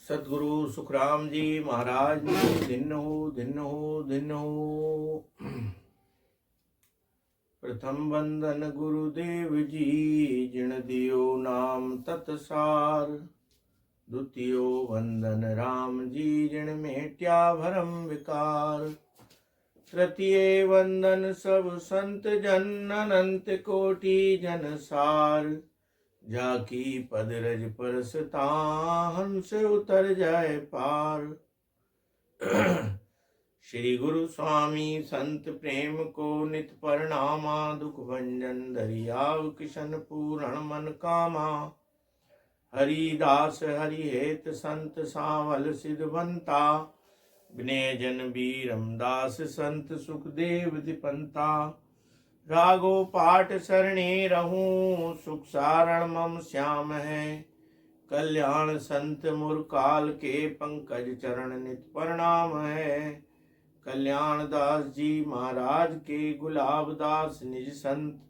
सतगुरु सुखराम जी महाराज जी दिन हो। प्रथम वंदन गुरुदेव जी जिण दियो नाम तत्सार। द्वितीयो वंदन राम जी जिण मेट्या भरम विकार। तृतीय वंदन सब संत जन अनंत कोटि जन सार। जाकी पद रज परसता हंस उतर जाए पार। श्री गुरु स्वामी संत प्रेम को नित परनामा। दुख भंजन दरियाव किशन पूरण मन कामा। हरिदास हरिहेत संत सावल सिद्धवंता। विनय जन बीरम दास संत सुखदेव दिपंता। रागो पाठ सरणे रहूं सुख सारण मम श्याम है। कल्याण संत मुरकाल के पंकज चरण नित प्रणाम है। कल्याण दास जी महाराज के गुलाब दास निज संत।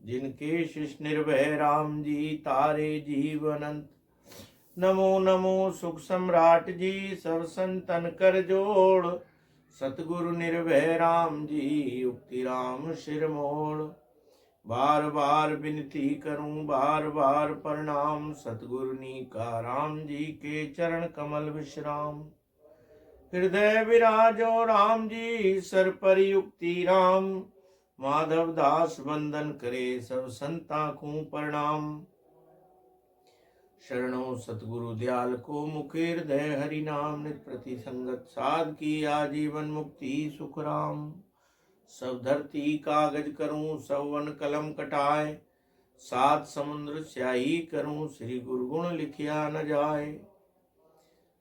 जिनके शिष्य निर्भय राम जी तारे जीव अनंत। नमो नमो सुख सम्राट जी सब संतन कर जोड़। सतगुरु निर्भय राम जी उक्ति राम शिर मोड़। बार बार विनती करूं बार बार प्रणाम। सतगुरु का राम जी के चरण कमल विश्राम। हृदय विराजो राम जी सर पर युक्ति राम। माधव दास वंदन करे सब संता को प्रणाम। शरणों सतगुरु दयाल को मुखे हृदय हरि नाम। नित प्रति संगत साध की आजीवन मुक्ति सुख राम। सब धरती कागज करूं सब वन कलम कटाए। सात समुद्र स्याही करूं श्री गुरु गुण लिखिया न जाए।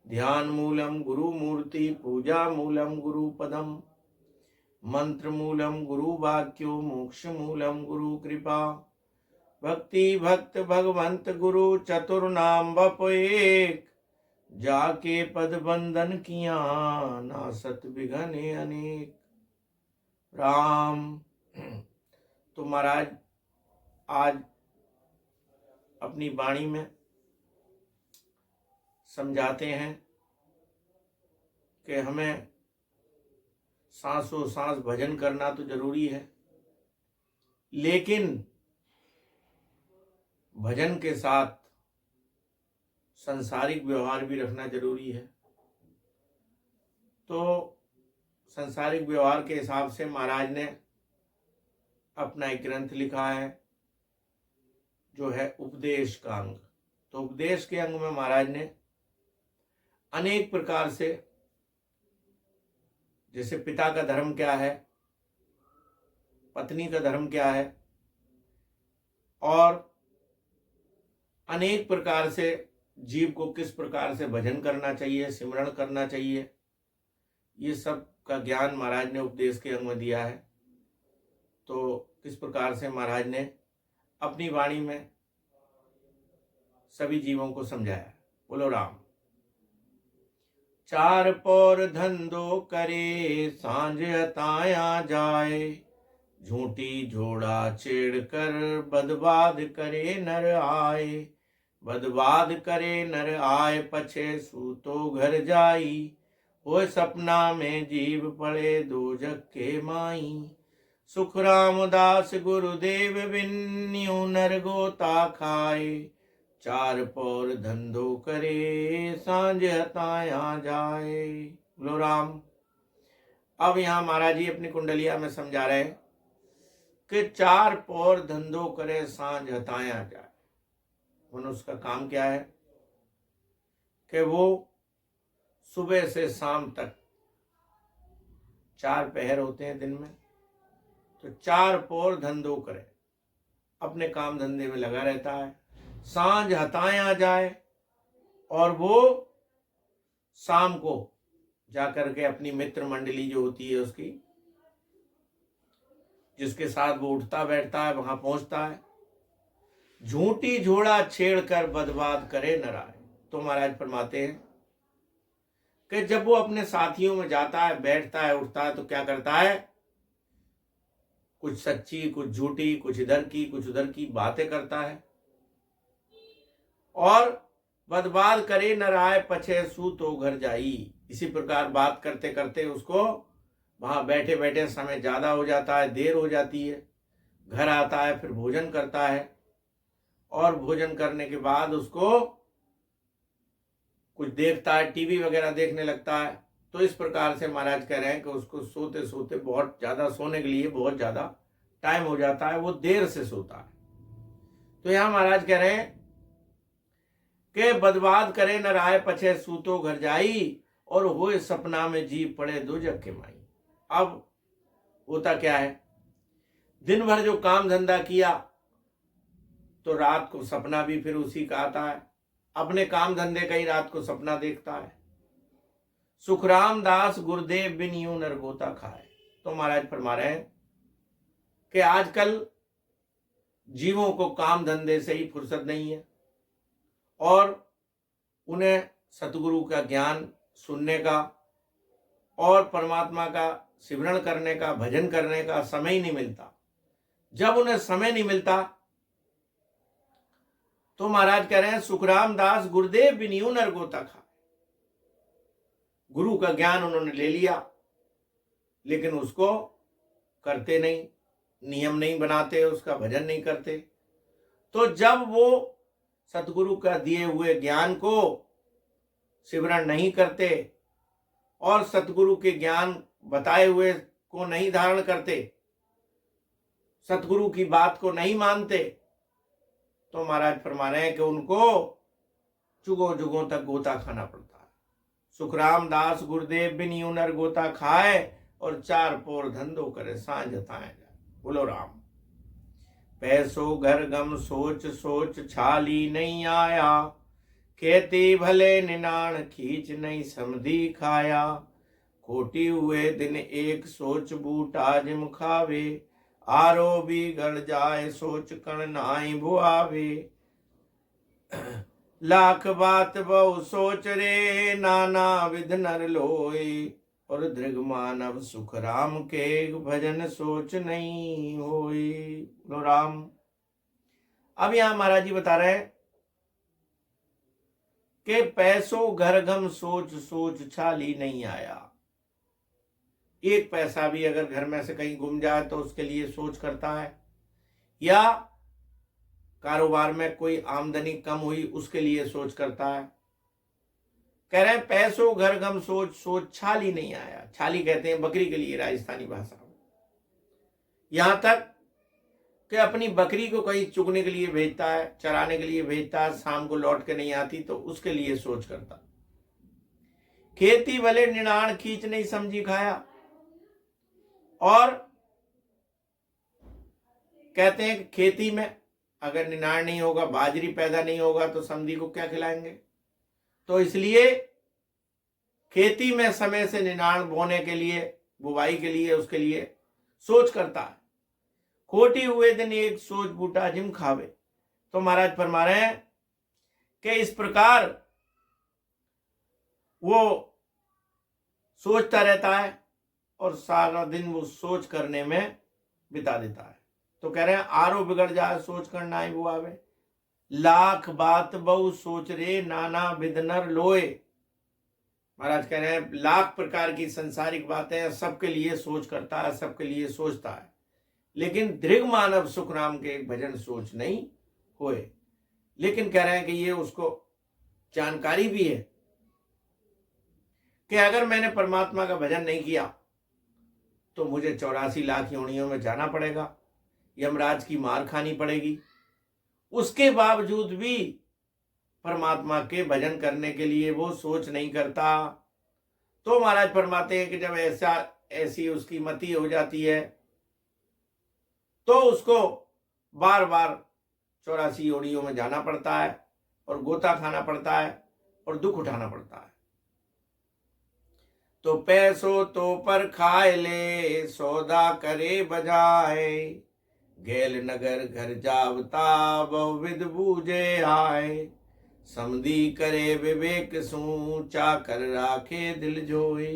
ध्यान मूलम गुरु मूर्ति पूजा मूलम गुरु पदम। मंत्र मूलम गुरु वाक्यो मोक्ष मूलम गुरु कृपा। भक्ति भक्त भगवंत गुरु चतुर नाम बप एक। जाके पद बंधन किया नासत बिघने अनेक। राम। तो महाराज आज अपनी वाणी में समझाते हैं कि हमें सांसों सांस भजन करना तो जरूरी है, लेकिन भजन के साथ संसारिक व्यवहार भी रखना जरूरी है। तो संसारिक व्यवहार के हिसाब से महाराज ने अपना एक ग्रंथ लिखा है जो है उपदेश का अंग। तो उपदेश के अंग में महाराज ने अनेक प्रकार से, जैसे पिता का धर्म क्या है, पत्नी का धर्म क्या है, और अनेक प्रकार से जीव को किस प्रकार से भजन करना चाहिए, सिमरण करना चाहिए, ये सब का ज्ञान महाराज ने उपदेश के अंग में दिया है। तो किस प्रकार से महाराज ने अपनी वाणी में सभी जीवों को समझाया। बोलो राम। चार पौर धंधो करे सांझ हताया जाए। झूठी झोड़ा छेड़ कर बदबाद करे नर आए। बदबाद करे नर आए पछे सूतो घर जाई। होय सपना में जीव पड़े दोजक के माई। सुख रामदास गुरुदेव बिन्यू नर गोता खाए। चार पौर धंधो करे सांझ हताया जाए। बोलो राम। अब यहाँ महाराज जी अपनी कुंडलिया में समझा रहे कि चार पौर धंधो करे सांझ हताया जाए। मनुष्य का काम क्या है कि वो सुबह से शाम तक 4 पहर होते हैं दिन में, तो 4 पौर धंधो करे, अपने काम धंधे में लगा रहता है। सांझ हताया जाए, और वो शाम को जाकर के अपनी मित्र मंडली जो होती है उसकी, जिसके साथ वो उठता बैठता है, वहां पहुंचता है। झूठी झोड़ा छेड़कर बदबाद करे न राय। तो महाराज फरमाते हैं कि जब वो अपने साथियों में जाता है, बैठता है, उठता है, तो क्या करता है, कुछ सच्ची कुछ झूठी, कुछ इधर की कुछ उधर की बातें करता है। और बदबाद करे न राय पछे सू तो घर जाई। इसी प्रकार बात करते करते उसको वहां बैठे बैठे समय ज्यादा हो जाता है, देर हो जाती है। घर आता है, फिर भोजन करता है, और भोजन करने के बाद उसको कुछ देखता है, टीवी वगैरह देखने लगता है। तो इस प्रकार से महाराज कह रहे हैं कि उसको सोते सोते बहुत ज्यादा, सोने के लिए बहुत ज्यादा टाइम हो जाता है, वो देर से सोता है। तो यहां महाराज कह रहे हैं कि बदबाद करे न राय पछे सूतो घर जाई, और होए सपना में जी पड़े दो जग के माई। अब होता क्या है, दिन भर जो काम धंधा किया तो रात को सपना भी फिर उसी का आता है, अपने काम धंधे का ही रात को सपना देखता है। सुखराम दास गुरुदेव बिन यूं नरगोता खाए। तो महाराज फरमा रहे हैं कि आजकल जीवों को काम धंधे से ही फुर्सत नहीं है, और उन्हें सतगुरु का ज्ञान सुनने का और परमात्मा का सिमरण करने का, भजन करने का समय ही नहीं मिलता। जब उन्हें समय नहीं मिलता तो महाराज कह रहे हैं सुखराम दास गुरुदेव बिन यूं नरगोता खाए। गुरु का ज्ञान उन्होंने ले लिया, लेकिन उसको करते नहीं, नियम नहीं बनाते, उसका भजन नहीं करते। तो जब वो सतगुरु का दिए हुए ज्ञान को सिमरण नहीं करते और सतगुरु के ज्ञान बताए हुए को नहीं धारण करते, सतगुरु की बात को नहीं मानते, तो महाराज फरमा रहे हैं कि उनको जुगों जुगों तक गोता खाना पड़ता है। सुखराम दास गुरुदेव बिन यूं नर गोता खाए, और चार पोर धंधो करे सांझ ताए। बोलो राम। पैसो घर गम सोच सोच छाली नहीं आया, खेती भले निनाण खींच नहीं समधी खाया। खोटी हुए दिन एक सोच बूटा जिम खावे, आरो भी गड़ जाए सोच कण नाई बुआवे। लाख बात बहु सोच रे नाना विध नर लोई, और दृढ़ मानव सुख राम के भजन सोच नहीं होई। लो राम। अब यहां महाराज जी बता रहे हैं कि पैसों घर गम सोच सोच छाली नहीं आया। एक पैसा भी अगर घर में से कहीं गुम जाए तो उसके लिए सोच करता है, या कारोबार में कोई आमदनी कम हुई उसके लिए सोच करता है। कह रहे हैं पैसों घर गम सोच सोच छाली नहीं आया। छाली कहते हैं बकरी के लिए राजस्थानी भाषा में। यहां तक कि अपनी बकरी को कहीं चुगने के लिए भेजता है, चराने के लिए भेजता है, शाम को लौट के नहीं आती तो उसके लिए सोच करता। खेती भले निनाण खींच नहीं समझी खाया, और कहते हैं कि खेती में अगर निनाण नहीं होगा, बाजरी पैदा नहीं होगा, तो समधी को क्या खिलाएंगे। तो इसलिए खेती में समय से निनाण बोने के लिए, बुवाई के लिए, उसके लिए सोच करता है। खोटी हुए दिन एक सोच बूटा जिम खावे। तो महाराज फरमा रहे हैं कि इस प्रकार वो सोचता रहता है और सारा दिन वो सोच करने में बिता देता है। तो कह रहे हैं आरो बिगड़ जाए सोच कर नाई बुआवे, लाख बात बहु सोच रे नाना विध नर लोए। महाराज कह रहे हैं लाख प्रकार की संसारिक बातें सबके लिए सोच करता है, सबके लिए सोचता है, लेकिन दृढ़ मानव सुख नाम के एक भजन सोच नहीं होए। लेकिन कह रहे हैं कि ये उसको जानकारी भी है कि अगर मैंने परमात्मा का भजन नहीं किया तो मुझे 84 लाख योनियों में जाना पड़ेगा, यमराज की मार खानी पड़ेगी। उसके बावजूद भी परमात्मा के भजन करने के लिए वो सोच नहीं करता। तो महाराज फरमाते हैं कि जब ऐसी उसकी मति हो जाती है तो उसको बार बार 84 योनियों में जाना पड़ता है, और गोता खाना पड़ता है, और दुख उठाना पड़ता है। तो पैसों तो पर खाए ले सौदा करे बजाए, गेल नगर घर जावता बहुविध बूझे आए। समधी करे विवेक सू चाकर राखे दिल जोए,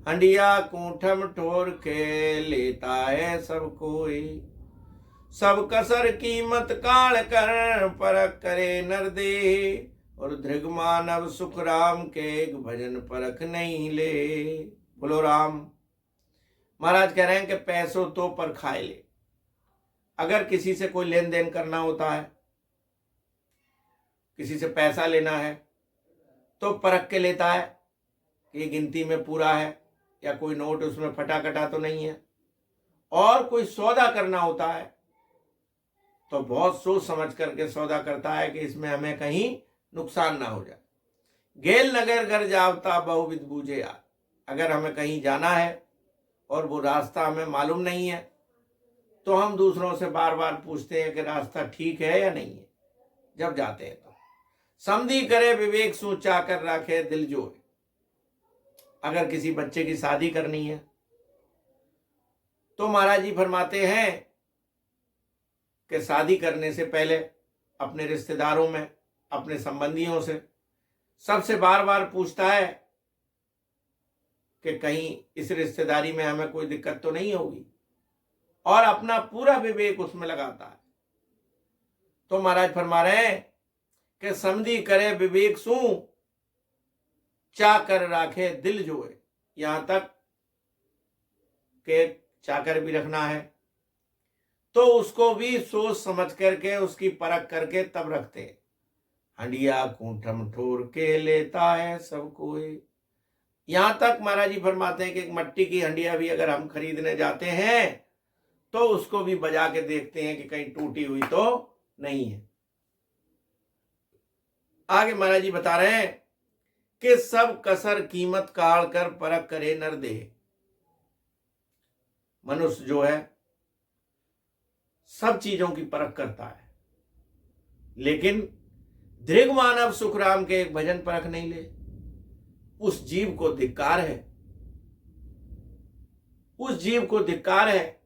हंडिया कूठम ठोर के लेता है सब कोई। सब कसर कीमत काल कर परख करे नर दे, और धृग मानव सुख राम के, भजन परख नहीं ले। बोलो राम। महाराज कह रहे हैं कि पैसों तो पर खाए ले। अगर किसी से कोई लेन देन करना होता है, किसी से पैसा लेना है, तो परख के लेता है कि ये गिनती में पूरा है या कोई नोट उसमें फटा कटा तो नहीं है। और कोई सौदा करना होता है तो बहुत सोच समझ करके सौदा करता है कि इसमें हमें कहीं नुकसान ना हो जाए। गेल नगर घर जावता बहुविध बूझे यार। अगर हमें कहीं जाना है और वो रास्ता हमें मालूम नहीं है तो हम दूसरों से बार बार पूछते हैं कि रास्ता ठीक है या नहीं है जब जाते हैं। तो समझी करे विवेक सोचा कर रखे दिल जोए। अगर किसी बच्चे की शादी करनी है तो महाराज जी फरमाते हैं कि शादी करने से पहले अपने रिश्तेदारों में, अपने संबंधियों से सबसे बार बार पूछता है कि कहीं इस रिश्तेदारी में हमें कोई दिक्कत तो नहीं होगी, और अपना पूरा विवेक उसमें लगाता है। तो महाराज फरमा रहे हैं कि समझी करे विवेक सू चाकर राखे दिल जोए। यहां तक के चाकर भी रखना है तो उसको भी सोच समझ करके उसकी परख करके तब रखते हैं। हंडिया कूठम ठोर के लेता है सब कोई। यहां तक महाराज जी फरमाते हैं कि एक मट्टी की हंडिया भी अगर हम खरीदने जाते हैं तो उसको भी बजा के देखते हैं कि कहीं टूटी हुई तो नहीं है। आगे महाराज जी बता रहे हैं कि सब कसर कीमत काढ़ कर परख करे नर दे। मनुष्य जो है सब चीजों की परख करता है, लेकिन दृढ़ मानव सुख राम के एक भजन परख नहीं ले। उस जीव को धिक्कार है, उस जीव को धिक्कार है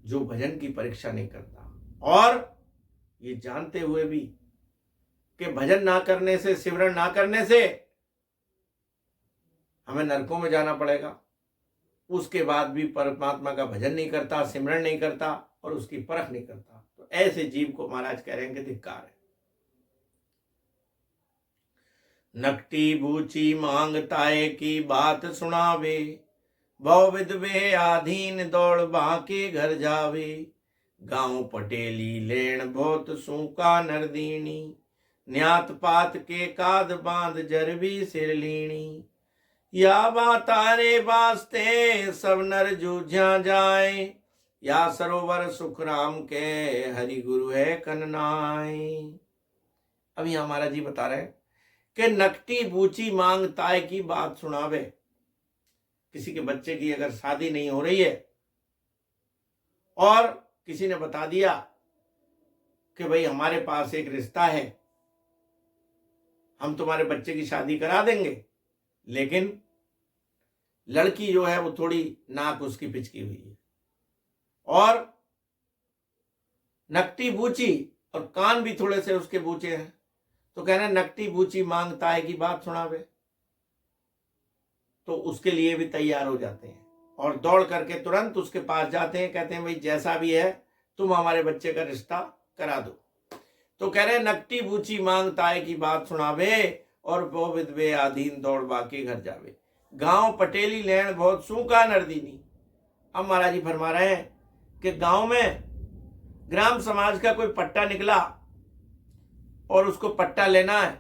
जो भजन की परीक्षा नहीं करता, और ये जानते हुए भी कि भजन ना करने से, सिमरन ना करने से हमें नरकों में जाना पड़ेगा, उसके बाद भी परमात्मा का भजन नहीं करता, सिमरन नहीं करता और उसकी परख नहीं करता। तो ऐसे जीव को महाराज कह रहे हैं कि धिक्कार है। नकटी बूची मांगताए की बात सुनावे, भव विधवे आधीन दौड़ बाके घर जावे। गांव पटेली लेण बहुत सूका नरदीनी, न्यात पात के काद बांध जरबी सिर लीणी। या बातारे वास्ते सब नर जूझा जाए, या सरोवर सुख राम के हरि गुरु है कन्नाए। अब यहां महाराज जी बता रहे हैं कि नकटी बूची मांग ताय की बात सुनावे। किसी के बच्चे की अगर शादी नहीं हो रही है और किसी ने बता दिया कि भाई हमारे पास एक रिश्ता है, हम तुम्हारे बच्चे की शादी करा देंगे, लेकिन लड़की जो है वो थोड़ी नाक उसकी पिचकी हुई है और नकटी बूची और कान भी थोड़े से उसके बूचे हैं, तो कह रहे हैं नकटी बूची मांगता है की बात सुनावे। तो उसके लिए भी तैयार हो जाते हैं और दौड़ करके तुरंत उसके पास जाते हैं, कहते हैं भाई जैसा भी है तुम हमारे बच्चे का रिश्ता करा दो। तो कह रहे हैं नकटी बूची मांगता है की बात सुनावे, और वो विधवे आधीन दौड़ बाके घर जावे। गांव पटेली लेन बहुत सूखा नरदीनी। अब महाराज जी फरमा रहे हैं कि गांव में ग्राम समाज का कोई पट्टा निकला और उसको पट्टा लेना है,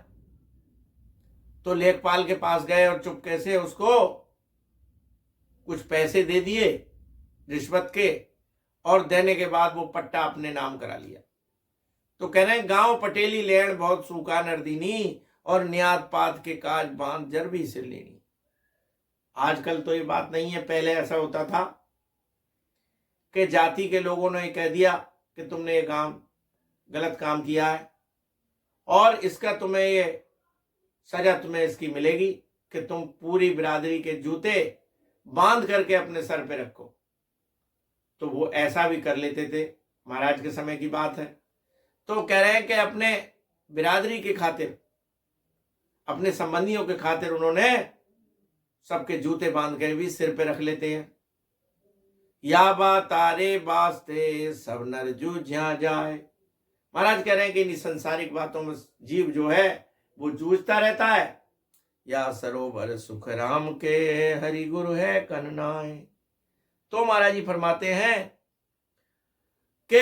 तो लेखपाल के पास गए और चुपके से उसको कुछ पैसे दे दिए रिश्वत के, और देने के बाद वो पट्टा अपने नाम करा लिया। तो कह रहे हैं गांव पटेली लेन बहुत सूखा नरदीनी, और न्यात पात के काज बांध जरबी सिर लेनी। आजकल तो ये बात नहीं है, पहले ऐसा होता था कि जाति के लोगों ने कह दिया कि तुमने ये काम गलत काम किया है और इसका तुम्हें ये सजा तुम्हें इसकी मिलेगी कि तुम पूरी बिरादरी के जूते बांध करके अपने सर पे रखो। तो वो ऐसा भी कर लेते थे, महाराज के समय की बात है। तो कह रहे हैं कि अपने बिरादरी के खातिर, अपने संबंधियों के खातिर उन्होंने सबके जूते बांध कर भी सिर पे रख लेते हैं। या बा तारे बास्ते सब नर जूझा जाए, महाराज कह रहे हैं कि इन सांसारिक बातों में जीव जो है वो जूझता रहता है। या सरोवर सुख राम के, हरि गुरु है कन्नाए। तो महाराज जी फरमाते हैं कि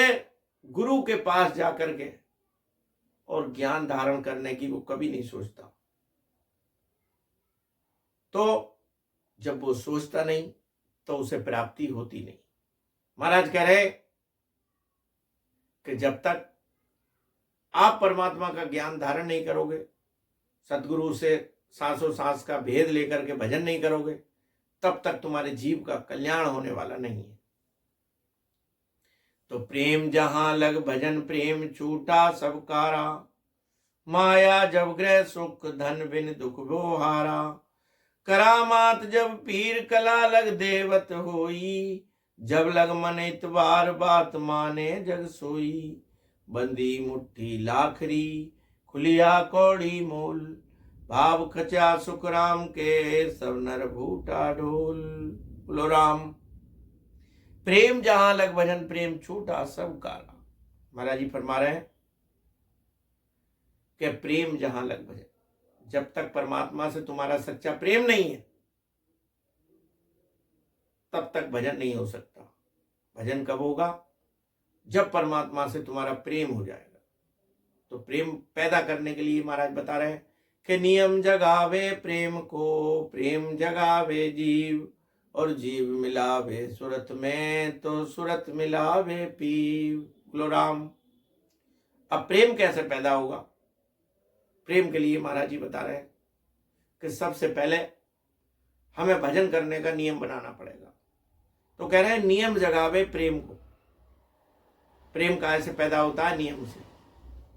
गुरु के पास जाकर के और ज्ञान धारण करने की वो कभी नहीं सोचता। तो जब वो सोचता नहीं तो उसे प्राप्ति होती नहीं। महाराज कह रहे कि जब तक आप परमात्मा का ज्ञान धारण नहीं करोगे, सतगुरु से सांसों सांस का भेद लेकर के भजन नहीं करोगे, तब तक तुम्हारे जीव का कल्याण होने वाला नहीं है। तो प्रेम जहां लग भजन प्रेम छूटा सब कारा, माया जब ग्रह सुख धन बिन दुख व्यवहारा। करामात जब पीर कला लग देवत होई, जब लग मन इतबार बात माने जग सोई। बंदी मुट्ठी लाखरी खुलिया कौड़ी मोल, भाव खचा सुख राम के सब नर भूटा ढोल। बोलो राम। प्रेम जहां लग भजन प्रेम छूटा सब कारा। महाराज जी फरमा रहे हैं कि प्रेम जहां लग भजन, जब तक परमात्मा से तुम्हारा सच्चा प्रेम नहीं है तब तक भजन नहीं हो सकता। भजन कब होगा? जब परमात्मा से तुम्हारा प्रेम हो जाएगा। तो प्रेम पैदा करने के लिए महाराज बता रहे हैं कि नियम जगावे प्रेम को, प्रेम जगावे जीव, और जीव मिलावे सुरत में, तो सुरत मिलावे पीव। बोलो राम। अब प्रेम कैसे पैदा होगा? प्रेम के लिए महाराज जी बता रहे हैं कि सबसे पहले हमें भजन करने का नियम बनाना पड़ेगा। तो कह रहे हैं नियम जगावे प्रेम को। प्रेम का ऐसे पैदा होता है नियम से।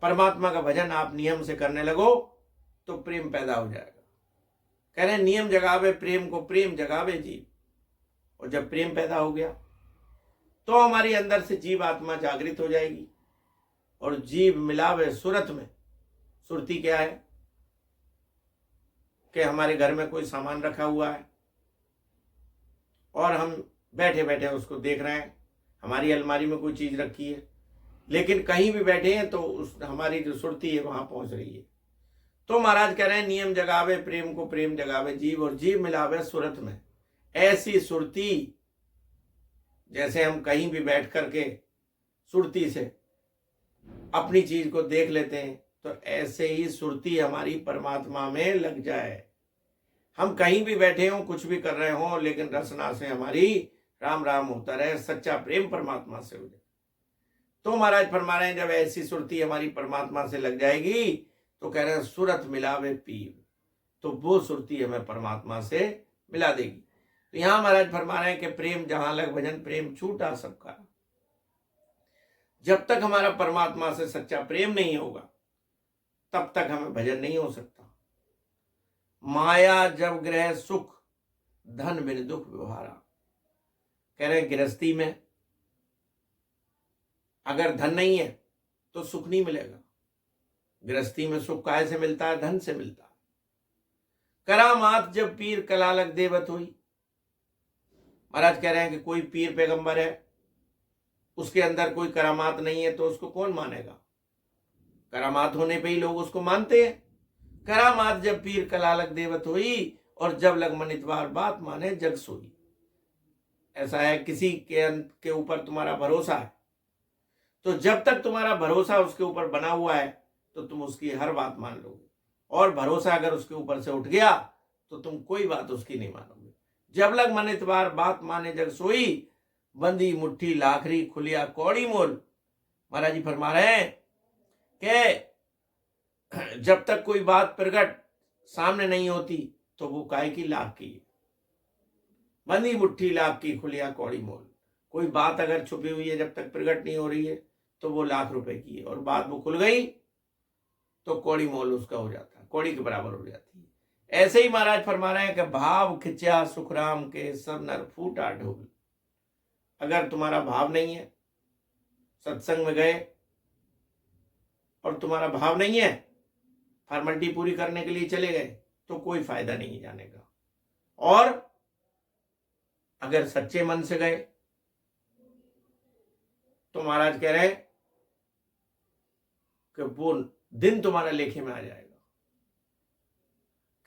परमात्मा का भजन आप नियम से करने लगो तो प्रेम पैदा हो जाएगा। कह रहे हैं नियम जगावे प्रेम को, प्रेम जगावे जीव। और जब प्रेम पैदा हो गया तो हमारी अंदर से जीव आत्मा जागृत हो जाएगी। और जीव मिलावे सुरत में। सुरती क्या है? कि हमारे घर में कोई सामान रखा हुआ है और हम बैठे बैठे उसको देख रहे हैं। हमारी अलमारी में कोई चीज रखी है, लेकिन कहीं भी बैठे हैं तो उस हमारी जो सुरती है वहां पहुंच रही है। तो महाराज कह रहे हैं नियम जगावे प्रेम को, प्रेम जगावे जीव, और जीव मिलावे सुरत में। ऐसी सुरती, जैसे हम कहीं भी बैठ करके सुरती से अपनी चीज को देख लेते हैं, तो ऐसे ही सुरती हमारी परमात्मा में लग जाए। हम कहीं भी बैठे हों, कुछ भी कर रहे हों, लेकिन रसना से हमारी राम राम होता रहे, सच्चा प्रेम परमात्मा से हो जाए। तो महाराज फरमा रहे हैं जब ऐसी सुरती हमारी परमात्मा से लग जाएगी तो कह रहे हैं सुरत मिलावे पीव, तो वो सुरती हमें परमात्मा से मिला देगी। तो यहां महाराज फरमा रहे हैं कि प्रेम जहां लग भजन प्रेम छूटा सबका। जब तक हमारा परमात्मा से सच्चा प्रेम नहीं होगा तब तक हमें भजन नहीं हो सकता। माया जब ग्रह सुख धन बिन दुख व्यवहारा। कह रहे हैं गृहस्थी में अगर धन नहीं है तो सुख नहीं मिलेगा। गृहस्थी में सुख काहे से मिलता है? धन से मिलता है। करामात जब पीर कलालक देवत हुई। महाराज कह रहे हैं कि कोई पीर पैगंबर है, उसके अंदर कोई करामात नहीं है तो उसको कौन मानेगा? करामात होने पे ही लोग उसको मानते हैं। करामात जब पीर कलालक देवत हुई, और जब लग मन इतबार बात माने जग सोई। ऐसा है, किसी के ऊपर तुम्हारा भरोसा है तो जब तक तुम्हारा भरोसा उसके ऊपर बना हुआ है तो तुम उसकी हर बात मान लोगे, और भरोसा अगर उसके ऊपर से उठ गया तो तुम कोई बात उसकी नहीं मानोगे। जब लग मन इतबार बात माने जग सोई, बंदी मुट्ठी लाखरी खुलिया कौड़ी मोल। महाराज जी फरमा रहे हैं कि जब तक कोई बात प्रकट सामने नहीं होती तो वो काय की लाख की। बंदी मुट्ठी लाख की खुलिया कौड़ी मोल। कोई बात अगर छुपी हुई है, जब तक प्रकट नहीं हो रही है तो वो लाख रुपए की है, और बात वो खुल गई तो कौड़ी मोल उसका हो जाता है, कौड़ी के बराबर हो जाती है। ऐसे ही महाराज फरमा रहे हैं कि भाव खिंचा सुखराम के सब नर फूटा ढोल। अगर तुम्हारा भाव नहीं है, सत्संग में गए और तुम्हारा भाव नहीं है, फॉर्मेलिटी पूरी करने के लिए चले गए, तो कोई फायदा नहीं जाने का। और अगर सच्चे मन से गए तो महाराज कह रहे हैं कि वो दिन तुम्हारा लेखे में आ जाएगा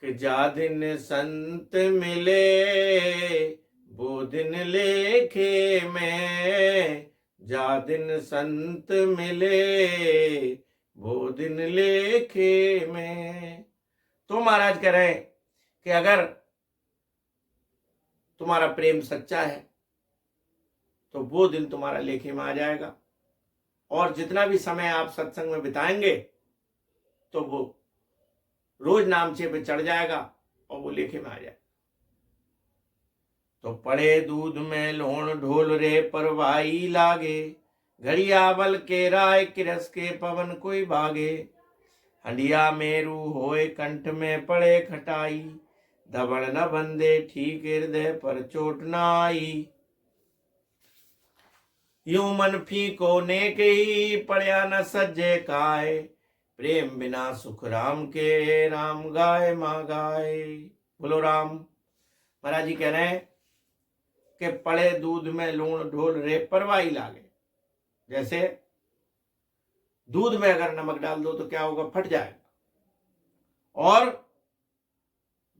कि जा दिन संत मिले वो दिन लेखे में, जा दिन संत मिले वो दिन लेखे में। तो महाराज कह रहे हैं कि अगर तुम्हारा प्रेम सच्चा है तो वो दिन तुम्हारा लेखे में आ जाएगा, और जितना भी समय आप सत्संग में बिताएंगे तो वो रोज नामचे पे चढ़ जाएगा और वो लेखे में आ जाएगा। तो पड़े दूध में लोण ढोल रे परवाई लागे, घड़िया बल के राय किरस के पवन कोई भागे, हंडिया मेरू होए कंठ में पड़े खटाई, धबड़ न बंदे ठीक हृदय पर चोट न आई। यूं मन फीको नेक ही पड़या न सज्जे काय, प्रेम बिना सुख राम के राम गाय माँ गाय। बोलो राम। महाराज जी कह रहे हैं कि पड़े दूध में लूण ढोल रे परवाई लागे। जैसे दूध में अगर नमक डाल दो तो क्या होगा, फट जाएगा, और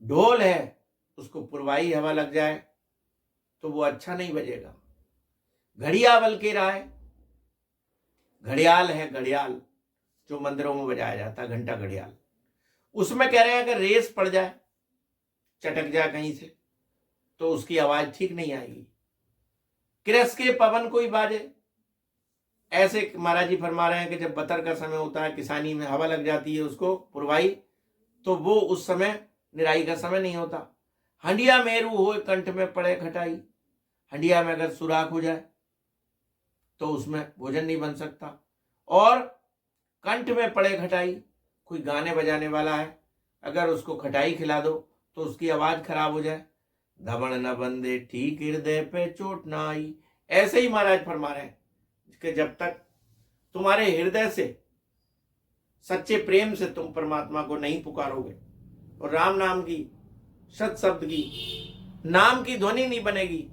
ढोल है उसको पुरवाई हवा लग जाए तो वो अच्छा नहीं बजेगा। घड़िया बल के राय, घड़ियाल है, घड़ियाल जो मंदिरों में बजाया जाता है, घंटा घड़ियाल, उसमें कह रहे हैं अगर रेस पड़ जाए, चटक जाए कहीं से, तो उसकी आवाज ठीक नहीं आएगी। किरस के पवन कोई बाजे, ऐसे महाराज जी फरमा रहे हैं कि जब बतर का समय होता है, किसानी में हवा लग जाती है उसको पुरवाई, तो वो उस समय निराई का समय नहीं होता। हंडिया मेरू हो कंठ में पड़े खटाई, हंडिया में अगर सुराख हो जाए तो उसमें भोजन नहीं बन सकता, और कंठ में पड़े खटाई, कोई गाने बजाने वाला है, अगर उसको खटाई खिला दो तो उसकी आवाज खराब हो जाए। धबड़ न बंदे ठीक हृदय पे चोट ना आई। ऐसे ही महाराज फरमा रहे हैं कि जब तक तुम्हारे हृदय से सच्चे प्रेम से तुम परमात्मा को नहीं पुकारोगे और राम नाम की, सत शब्द की, नाम की ध्वनि नहीं बनेगी,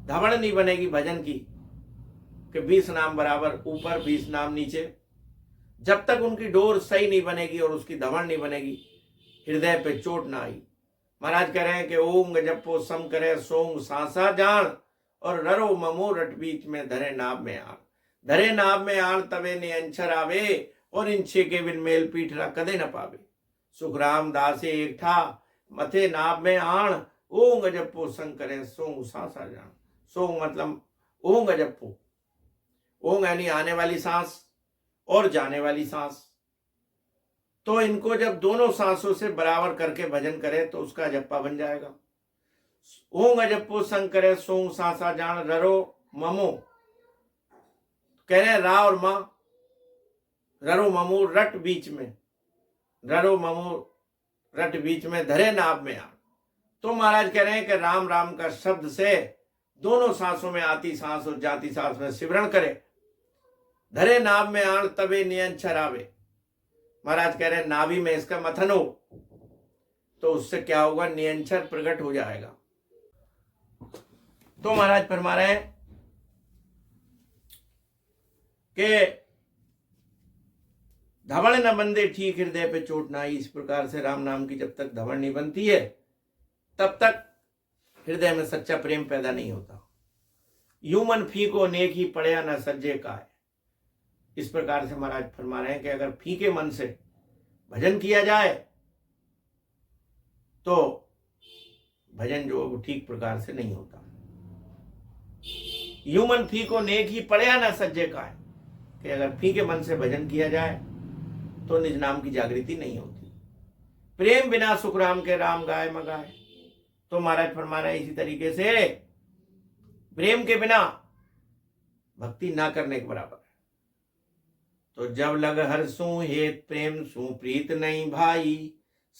धबड़ नहीं बनेगी भजन की कि 20 नाम बराबर ऊपर 20 नाम नीचे, जब तक उनकी डोर सही नहीं बनेगी और उसकी धबड़ नहीं बनेगी, हृदय पे चोट ना आई। महाराज कह रहे हैं कि ओंग जपो सम करे सोंग सांसा जान, और ररो ममो रट बीच में धरे नाभ में आण, धरे नाभ में आण तवे ने अंछर आवे, और इन छे के बिन मेल पीठरा कदे न पावे। सुखराम दासे एक ठा मथे नाभ में आण, ओंग जपो संग करे सोंग सांसा जान। सोंग मतलब ओंग जपो, ओंग यानी आने वाली सांस और जाने वाली सांस, तो इनको जब दोनों सांसों से बराबर करके भजन करे तो उसका जप्पा बन जाएगा। ओंग जप्पो संग करे सोंग सांसा जान, ररो ममो, कह रहे रा और मां, ररो ममो रट बीच में, ररो ममो रट बीच में धरे नाभ में आण। तो महाराज कह रहे हैं कि राम राम का शब्द से दोनों सांसों में आती सांस और जाती सांस में सिमरण करे, धरे नाभ में आण तबे नियंछर आवे। महाराज कह रहे हैं नाभि में इसका मथन हो तो उससे क्या होगा, नियंछर प्रकट हो जाएगा। तो महाराज फरमा रहे हैं कि धबड़ न बंदे ठीक हृदय पे चोट ना आई। इस प्रकार से राम नाम की जब तक धबड़ नहीं बनती है तब तक हृदय में सच्चा प्रेम पैदा नहीं होता। यूं मन फीको नेक ही पड़या न सज्जे काय। इस प्रकार से महाराज फरमा रहे हैं कि अगर फीके मन से भजन किया जाए तो भजन जो वो ठीक प्रकार से नहीं होता। यूं मन फीको नेक ही पड़या न सज्जे काय, कि अगर फीके मन से भजन किया जाए तो निज नाम की जागृति नहीं होती। प्रेम बिना सुख राम के राम गाय मगाए। तो महाराज फरमा रहे हैं इसी तरीके से प्रेम के बिना भक्ति ना करने के बराबर है। तो जब लग हर सू हेत प्रेम सू प्रीत नहीं भाई,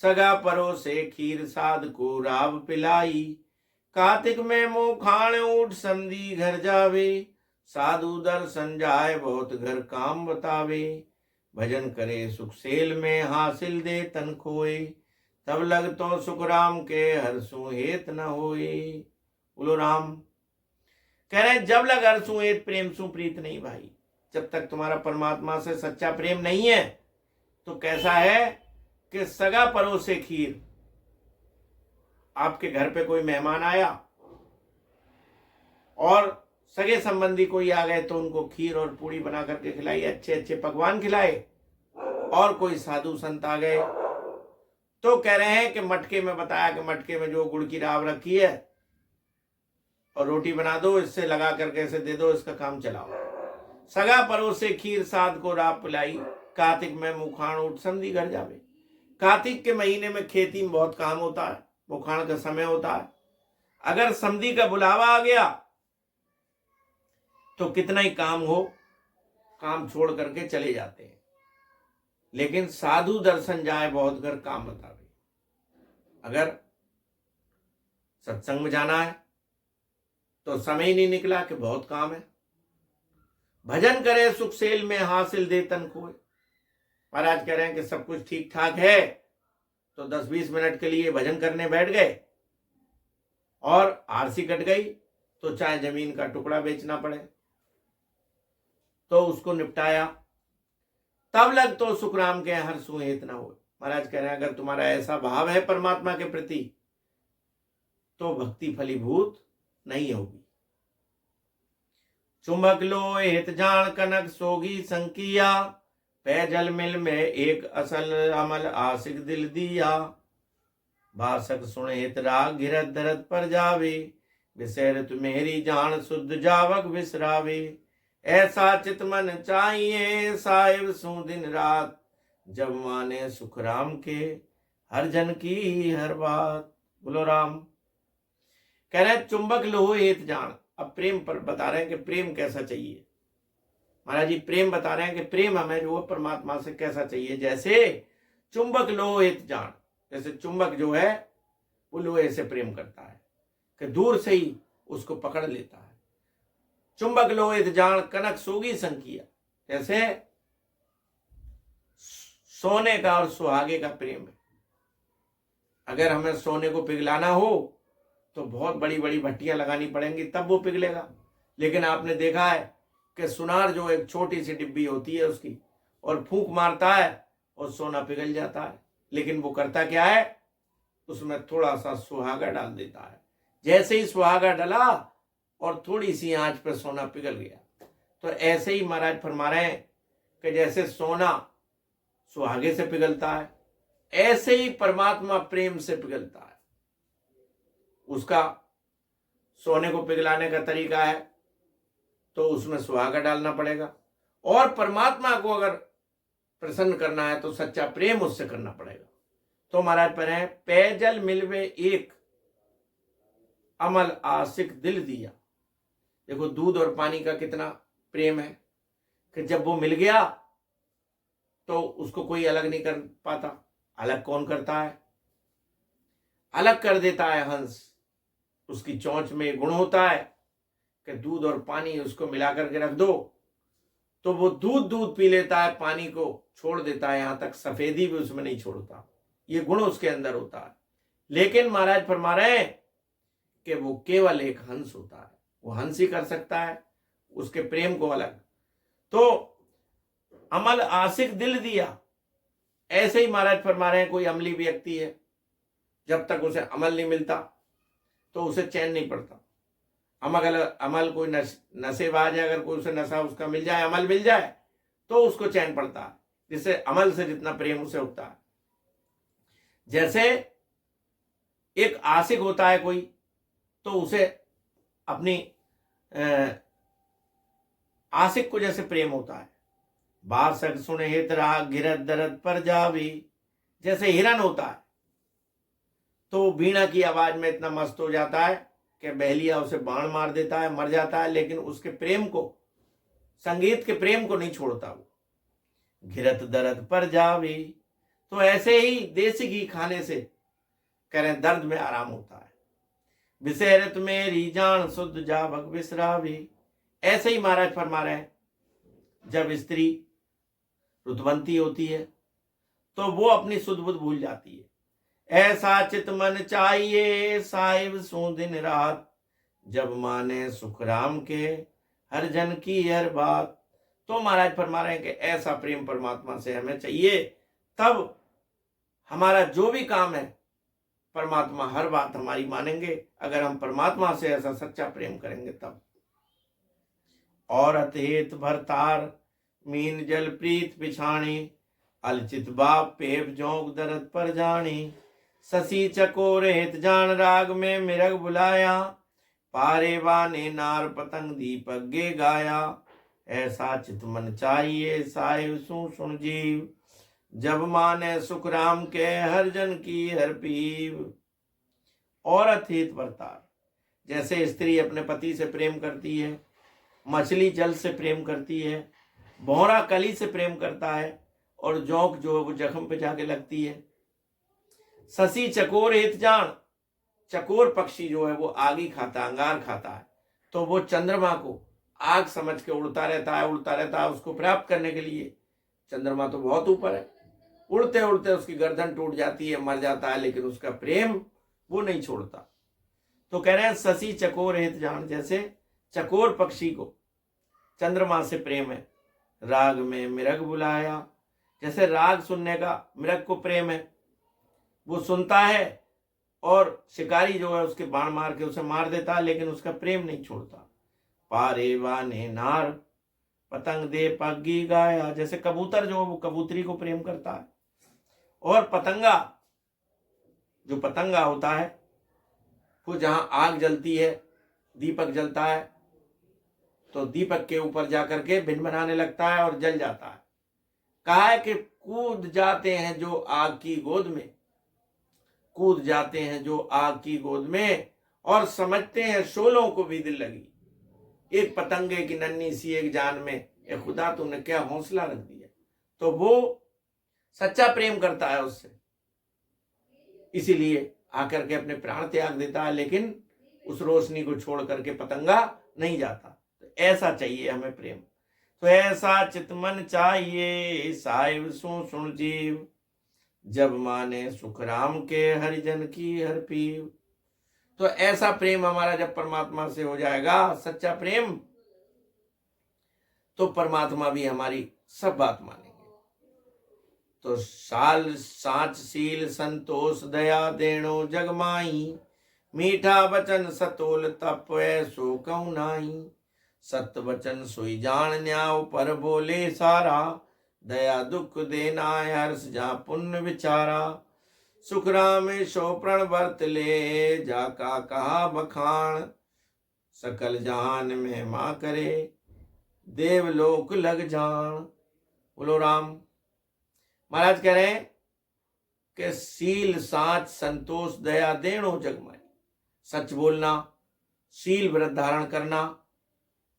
सगा परो से खीर साध को राव पिलाई। कार्तिक में मुंह खाण उठ संधि घर जावे, साधु दर्शन जाए बहुत घर काम बतावे। भजन करे सुख सेल में हासिल दे तन खोए, तब लग तो सुख राम के हर सू हेत न होए। बोलो राम। कह रहे जब लग हर सू हेत प्रेम सू प्रीत नहीं भाई। जब तक तुम्हारा परमात्मा से सच्चा प्रेम नहीं है तो कैसा है कि सगा परोसे खीर। आपके घर पे कोई मेहमान आया और सगे संबंधी कोई आ गए तो उनको खीर और पूड़ी बना करके खिलाई, अच्छे अच्छे पकवान खिलाए। और कोई साधु संत आ गए तो कह रहे हैं कि मटके में, बताया कि मटके में जो गुड़ की राव रखी है और रोटी बना दो, इससे लगा करके ऐसे दे दो, इसका काम चलाओ। सगा परोसे खीर साध को राव पिलाई, कार्तिक में मुखान उठ समधी घर जावे। कार्तिक के महीने में खेती में बहुत काम होता है, मुखान का समय होता है। अगर समधी का बुलावा आ गया तो कितना ही काम हो, काम छोड़ करके चले जाते हैं। लेकिन साधु दर्शन जाए बहुत घर काम बतावे। अगर सत्संग में जाना है तो समय ही नहीं निकला कि बहुत काम है। भजन करे सुख सेल में हासिल दे तन खोए। महाराज कह रहे हैं कि सब कुछ ठीक ठाक है तो 10-20 मिनट के लिए भजन करने बैठ गए और आरसी कट गई तो चाहे जमीन का टुकड़ा बेचना पड़े तो उसको निपटाया, तब लग तो सुखराम के हर सुहेत न हो। महाराज कह रहे हैं अगर तुम्हारा ऐसा भाव है परमात्मा के प्रति तो भक्ति फलीभूत नहीं होगी। चुंबक लो हित जान कनक सोगी संकिया, पैजल मिल में एक असल अमल आशिक दिल दिया। भाषक सुन हित राग गिरत दरद पर जावे, विषय मेरी जान शुद्ध जावक विसरावे। ऐसा चित मन चाहिए साहिब सू दिन रात, जब माने सुख राम के हर जन की हर बात। बोलो राम। कह रहे चुंबक लोहो हित जान। अब प्रेम पर बता रहे हैं कि प्रेम कैसा चाहिए। महाराज जी प्रेम बता रहे हैं कि प्रेम हमें जो परमात्मा से कैसा चाहिए। जैसे चुंबक लोहो हित जान, जैसे चुंबक जो है वो लोहे से प्रेम करता है कि दूर से ही उसको पकड़ लेता है। चुंबक लोहित जान कनक सोगी संकिया, जैसे सोने का और सुहागे का प्रेम है। अगर हमें सोने को पिघलाना हो तो बहुत बड़ी बड़ी भट्टियां लगानी पड़ेंगी तब वो पिघलेगा। लेकिन आपने देखा है कि सुनार जो एक छोटी सी डिब्बी होती है उसकी, और फूंक मारता है और सोना पिघल जाता है। लेकिन वो करता क्या है, उसमें थोड़ा सा सुहागा डाल देता है। जैसे ही सुहागा डाला और थोड़ी सी आंच पर सोना पिघल गया। तो ऐसे ही महाराज फरमा रहे हैं कि जैसे सोना सुहागे से पिघलता है, ऐसे ही परमात्मा प्रेम से पिघलता है। उसका सोने को पिघलाने का तरीका है तो उसमें सुहागा डालना पड़ेगा, और परमात्मा को अगर प्रसन्न करना है तो सच्चा प्रेम उससे करना पड़ेगा। तो महाराज पर है पैजल मिलवे एक अमल आशिक दिल दिया। देखो दूध और पानी का कितना प्रेम है कि जब वो मिल गया तो उसको कोई अलग नहीं कर पाता। अलग कौन करता है? अलग कर देता है हंस। उसकी चोंच में गुण होता है कि दूध और पानी उसको मिला करके रख दो तो वो दूध पी लेता है, पानी को छोड़ देता है, यहां तक सफेदी भी उसमें नहीं छोड़ता। ये गुण उसके अंदर होता है। लेकिन महाराज फरमा रहे हैं कि वो केवल एक हंस होता है, वो हंस ही कर सकता है उसके प्रेम को अलग। तो अमल आशिक दिल दिया। ऐसे ही महाराज फरमा रहे हैं कोई अमली व्यक्ति है, जब तक उसे अमल नहीं मिलता तो उसे चैन नहीं पड़ता। अमल कोई नशेबाज है, अगर कोई उसे नशा उसका मिल जाए, अमल मिल जाए तो उसको चैन पड़ता है, जिससे अमल से जितना प्रेम उसे होता है। जैसे एक आशिक होता है कोई, तो उसे अपनी आशिक को जैसे प्रेम होता है। बासक सुन हित राग गिरत दरद पर जावी। जैसे हिरन होता है तो बीणा की आवाज में इतना मस्त हो जाता है कि बहलिया उसे बाण मार देता है, मर जाता है, लेकिन उसके प्रेम को, संगीत के प्रेम को नहीं छोड़ता वो। घिरत दर्द पर जावे। तो ऐसे ही देसी घी खाने से कह रहे दर्द में आराम होता है। विषयरत मेरी जान शुद्ध जावक विसरावे। ऐसे ही महाराज फरमा रहे हैं जब स्त्री रुतवंती होती है तो वो अपनी सुध बुध भूल जाती है। ऐसा चित मन चाहिए साहिब सो दिन रात, जब माने सुख राम के हर जन की हर बात। तो महाराज फरमा रहे हैं कि ऐसा प्रेम परमात्मा से हमें चाहिए तब हमारा जो भी काम है परमात्मा हर बात हमारी मानेंगे, अगर हम परमात्मा से ऐसा सच्चा प्रेम करेंगे तब। और अतहेत भरतार मीन जल प्रीत पिछाणी, अलचित बाप पेप जोंक दरद पर जानी। ससी चकोर हित जान राग में मिरग बुलाया, पारे बाने नार पतंग दीपक गे गाया। ऐसा चित मन चाहिए साहिब सु सुन जीव, जब माने सुख राम के हर जन की हर पीव। और अथेत वर्तार, जैसे स्त्री अपने पति से प्रेम करती है, मछली जल से प्रेम करती है, भौरा कली से प्रेम करता है, और जोंक जो वो जख्म पे जाके लगती है। ससी चकोर हित जान, चकोर पक्षी जो है वो आग ही खाता है, अंगार खाता है, तो वो चंद्रमा को आग समझ के उड़ता रहता है उसको प्राप्त करने के लिए। चंद्रमा तो बहुत ऊपर है, उड़ते उड़ते उसकी गर्दन टूट जाती है, मर जाता है, लेकिन उसका प्रेम वो नहीं छोड़ता। तो कह रहे हैं ससी चकोर हित जान, जैसे चकोर पक्षी को चंद्रमा से प्रेम है। राग में मिरग बुलाया, जैसे राग सुनने का मृग को प्रेम है, वो सुनता है और शिकारी जो है उसके बाण मार के उसे मार देता है, लेकिन उसका प्रेम नहीं छोड़ता। पारे वाने नार पतंग दे पग्गी गाया, जैसे कबूतर जो है वो कबूतरी को प्रेम करता है, और पतंगा जो पतंगा होता है वो जहां आग जलती है, दीपक जलता है, तो दीपक के ऊपर जाकर के भिन्न बनाने लगता है और जल जाता है। कहा है कि कूद जाते हैं जो आग की गोद में, कूद जाते हैं जो आग की गोद में, और समझते हैं शोलों को भी दिल लगी। एक पतंगे की नन्ही सी एक जान में, ए खुदा तूने क्या हौसला रख दिया। तो वो सच्चा प्रेम करता है उससे, इसीलिए आकर के अपने प्राण त्याग देता है, लेकिन उस रोशनी को छोड़ करके पतंगा नहीं जाता। तो ऐसा चाहिए हमें प्रेम। तो ऐसा चितमन चाहिए साहिब सु सुन जीव, जब माने सुख राम के हरिजन की हर पीव। तो ऐसा प्रेम हमारा जब परमात्मा से हो जाएगा, सच्चा प्रेम, तो परमात्मा भी हमारी सब बात मानेंगे। तो साल साच सील संतोष दया देणो जगमाई, मीठा वचन सतोल तप ऐसो कहूं नाई। सत्य वचन सोई जान न्याव पर बोले सारा, दया दुख देना हर्ष जा पुण्य विचारा। सुख राम शो प्रण वर्त ले, जाका कहा बखान, सकल जहान में मां करे देवलोक लग जान। बोलो राम। महाराज कह रहे हैं कि सील साच संतोष दया देणो जगमाई, सच बोलना, शील व्रत धारण करना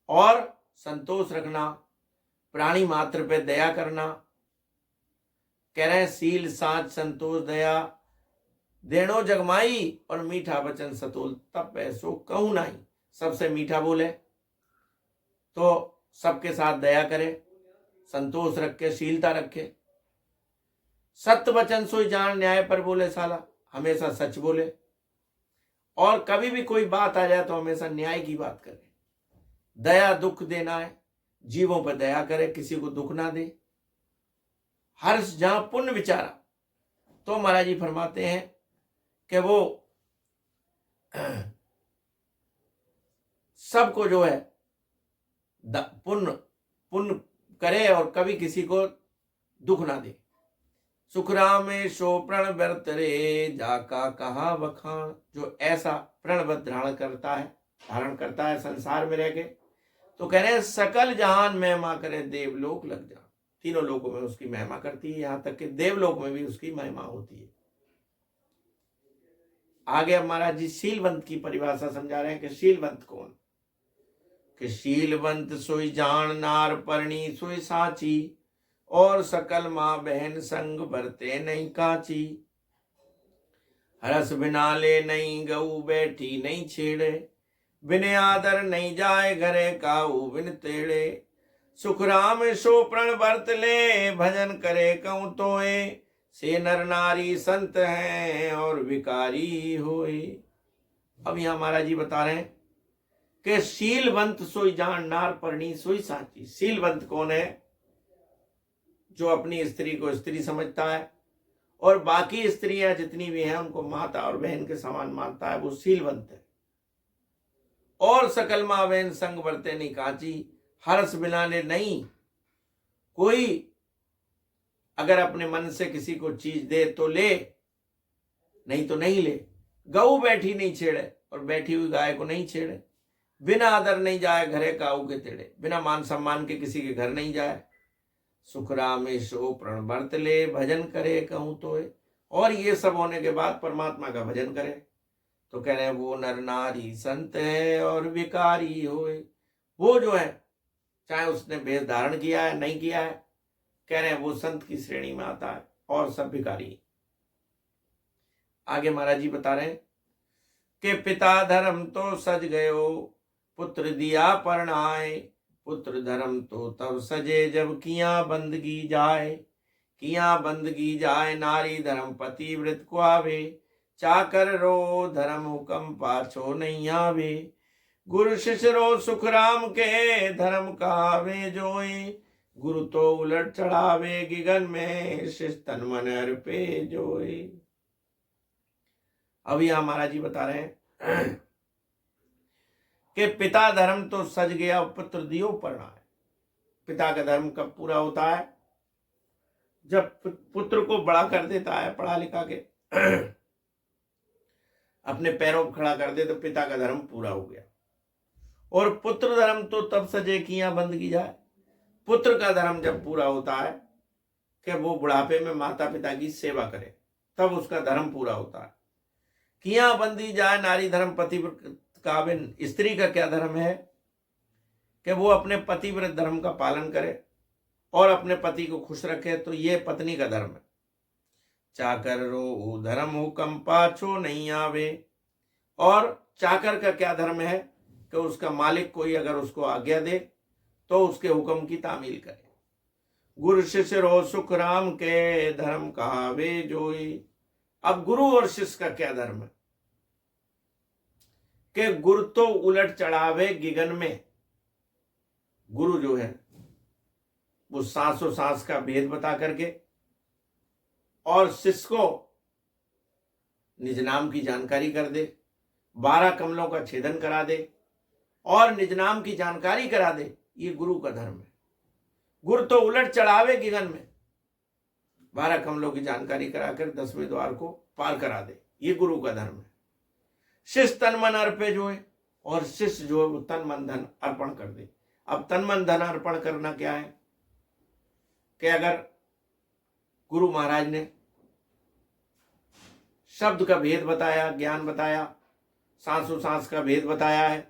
और संतोष रखना, प्राणी मात्र पे दया करना। कह रहे हैं सील साच संतोष दया देणो जगमाई, और मीठा वचन सतोल तप ऐसो कहूं नाई। सबसे मीठा बोले, तो सबके साथ दया करे, संतोष रखे, शीलता रखे। सत्य वचन सोई जान न्याय पर बोले साला, हमेशा सच बोले, और कभी भी कोई बात आ जाए तो हमेशा न्याय की बात करे। दया दुख देना है, जीवों पर दया करे, किसी को दुख ना दे। हर्ष जहां पुण्य विचारा, तो महाराज जी फरमाते हैं कि वो सबको जो है पुण्य करे और कभी किसी को दुख ना दे। सुख राम शो प्रण व्रत रे, जाका कहा बखान। जो ऐसा प्रण व्रत धारण करता है संसार में रह के, तो कह रहे हैं सकल जहान महिमा करे देवलोक लग जा। तीनों लोकों में उसकी महिमा करती है, यहां तक कि देवलोक में भी उसकी महिमा होती है। आगे अब महाराज जी शीलवंत की परिभाषा समझा रहे हैं कि शीलवंत कौन। कि शीलवंत सोई जान नार परणी सोई साची, और सकल माँ बहन संग बरते नहीं काची। हरस बिना ले नहीं गऊ बैठी नहीं छेड़े, बिन आदर नहीं जाए घरे काऊ बिन तेड़े। सुख राम शो प्रण वर्त ले, भजन करे कहूं तोए। से नर नारी संत हैं और विकारी होए। अब यहां महाराज जी बता रहे हैं कि शीलवंत सोई जान नार परणी सोई साची। शीलवंत कौन है? जो अपनी स्त्री को स्त्री समझता है और बाकी स्त्रियां जितनी भी हैं उनको माता और बहन के समान मानता है, वो शीलवंत है। और सकल माँ बहन संग बरते नहीं कांची, हर्ष बिलाने नहीं। कोई अगर अपने मन से किसी को चीज दे तो ले, नहीं तो नहीं ले। गऊ बैठी नहीं छेड़े और बैठी हुई गाय को नहीं छेड़े। बिना आदर नहीं जाए घरे काऊ के तेड़े, बिना मान सम्मान के किसी के घर नहीं जाए। सुख रामेशो प्रण बरत ले, भजन करे कहूं तोय। और ये सब होने के बाद परमात्मा का भजन करे। तो कह रहे हैं वो नर नारी संत है और विकारी होए। वो जो है चाहे उसने वेश धारण किया है नहीं किया है, कह रहे हैं वो संत की श्रेणी में आता है और सब भिखारी। आगे महाराज जी बता रहे हैं कि पिता धर्म तो सज गयो, पुत्र दिया परणाए। पुत्र धर्म तो तब सजे जब किया बंदगी जाए। किया बंदगी जाए नारी धर्म पति व्रत को आवे। चाकर रो धर्म हुक्म पाछो नहीं आवे। गुरु शिष्य रो सुख राम के, धर्म कहावे जोए। गुरु तो उलट चढ़ावे गिगन में, शिष्य तन मन अर्पे जोए। अब यहां महाराज जी बता रहे हैं कि पिता धर्म तो सज गया, पुत्र दियो परणाए। पिता का धर्म कब पूरा होता है? जब पुत्र को बड़ा कर देता है, पढ़ा लिखा के अपने पैरों पर खड़ा कर दे, तो पिता का धर्म पूरा हो गया। और पुत्र धर्म तो तब सजे किया बंदगी जाए। पुत्र का धर्म जब पूरा होता है कि वो बुढ़ापे में माता पिता की सेवा करे, तब उसका धर्म पूरा होता है। किया बंदी जाए नारी धर्म पति का बिन। स्त्री का क्या धर्म है कि वो अपने पतिव्रत धर्म का पालन करे और अपने पति को खुश रखे, तो ये पत्नी का धर्म है। चाकर रो धर्म हुक्म पाछो नहीं आवे। और चाकर का क्या धर्म है कि उसका मालिक कोई अगर उसको आज्ञा दे तो उसके हुक्म की तामील करे। गुरु शिष्य रो सुख राम के, धर्म कहावे जोई। अब गुरु और शिष्य का क्या धर्म है कि गुरु तो उलट चढ़ावे गिगन में। गुरु जो है वो सांसों सांस का भेद बता करके और शिष्य को निज नाम की जानकारी कर दे, 12 कमलों का छेदन करा दे और निज नाम की जानकारी करा दे। ये गुरु का धर्म है। गुरु तो उलट चढ़ावे गिगन में, 12 कमलों की जानकारी कराकर 10वें द्वार को पार करा दे। ये गुरु का धर्म है। शिष्य तन मन अर्पे जो है, और शिष्य जो है वो तन मन धन अर्पण कर दे। अब तन मन धन अर्पण करना क्या है कि अगर गुरु महाराज ने शब्द का भेद बताया, ज्ञान बताया, सांसों सांस का भेद बताया है,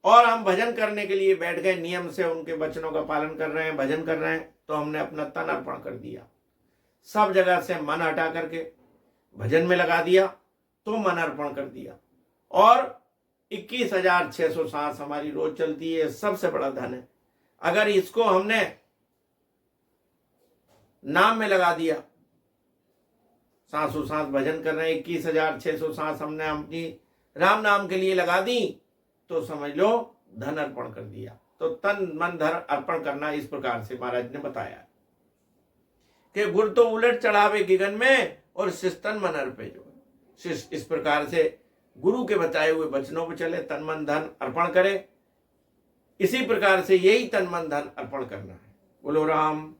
और हम भजन करने के लिए बैठ गए, नियम से उनके वचनों का पालन कर रहे हैं, भजन कर रहे हैं, तो हमने अपना तन अर्पण कर दिया। सब जगह से मन हटा करके भजन में लगा दिया, तो मन अर्पण कर दिया। और 21,600 सांस हमारी रोज चलती है, सबसे बड़ा धन है। अगर इसको हमने नाम में लगा दिया, सांसों सांस भजन कर रहे हैं, 21,600 सांस हमने अपनी राम नाम के लिए लगा दी, तो समझ लो धन अर्पण कर दिया। तो तन मन धन अर्पण करना इस प्रकार से महाराज ने बताया कि गुरु तो उलट चढ़ावे गिगन में और शिष्य तन मन अर्पे जो। शिष्य इस प्रकार से गुरु के बताए हुए वचनों पर चले, तन मन धन अर्पण करे। इसी प्रकार से यही तन मन धन अर्पण करना है। बोलो राम।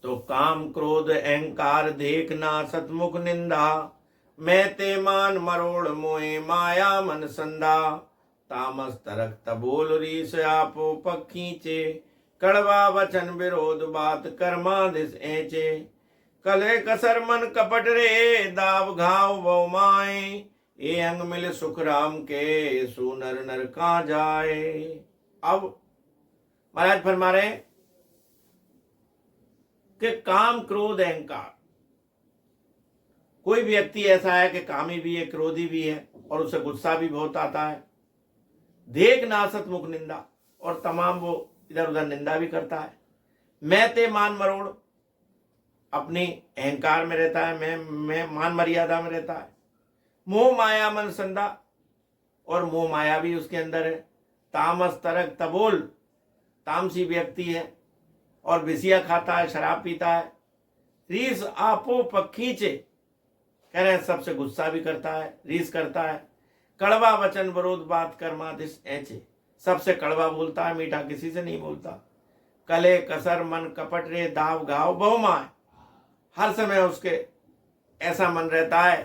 तो काम क्रोध अहंकार देखना सतमुख निंदा। मैं ते मान मरोड़ मोए माया मन संदा। तामस तरक तबोल रीस आपो पखीचे। कड़वा वचन विरोध बात कर्मादिस ऐचे। कले कसर मन कपट रे दाव घाव वो माए। ए अंग मिल सुख राम के सु नर नर कहाँ जाए। अब महाराज फरमा रहे कि काम क्रोध अहंकार, कोई व्यक्ति ऐसा है कि कामी भी है, क्रोधी भी है, और उसे गुस्सा भी बहुत आता है। देख नासत मुख निंदा, और तमाम वो इधर उधर निंदा भी करता है। मैं ते मान मरोड़, अपनी अहंकार में रहता है, मैं मान मर्यादा में रहता है। मोह माया मन संदा, और मोह माया भी उसके अंदर है। तामस तरक तबोल, तामसी व्यक्ति है और विषिया खाता है, शराब पीता है। रीस आपो पखीचे, कह रहे हैं सबसे गुस्सा भी करता है, रीस करता है। कड़वा वचन विरोध बात कर्मादिश ऐचे, सबसे कड़वा बोलता है, मीठा किसी से नहीं बोलता। कले कसर मन कपट रे दाव घाव बहुमाय, हर समय उसके ऐसा मन रहता है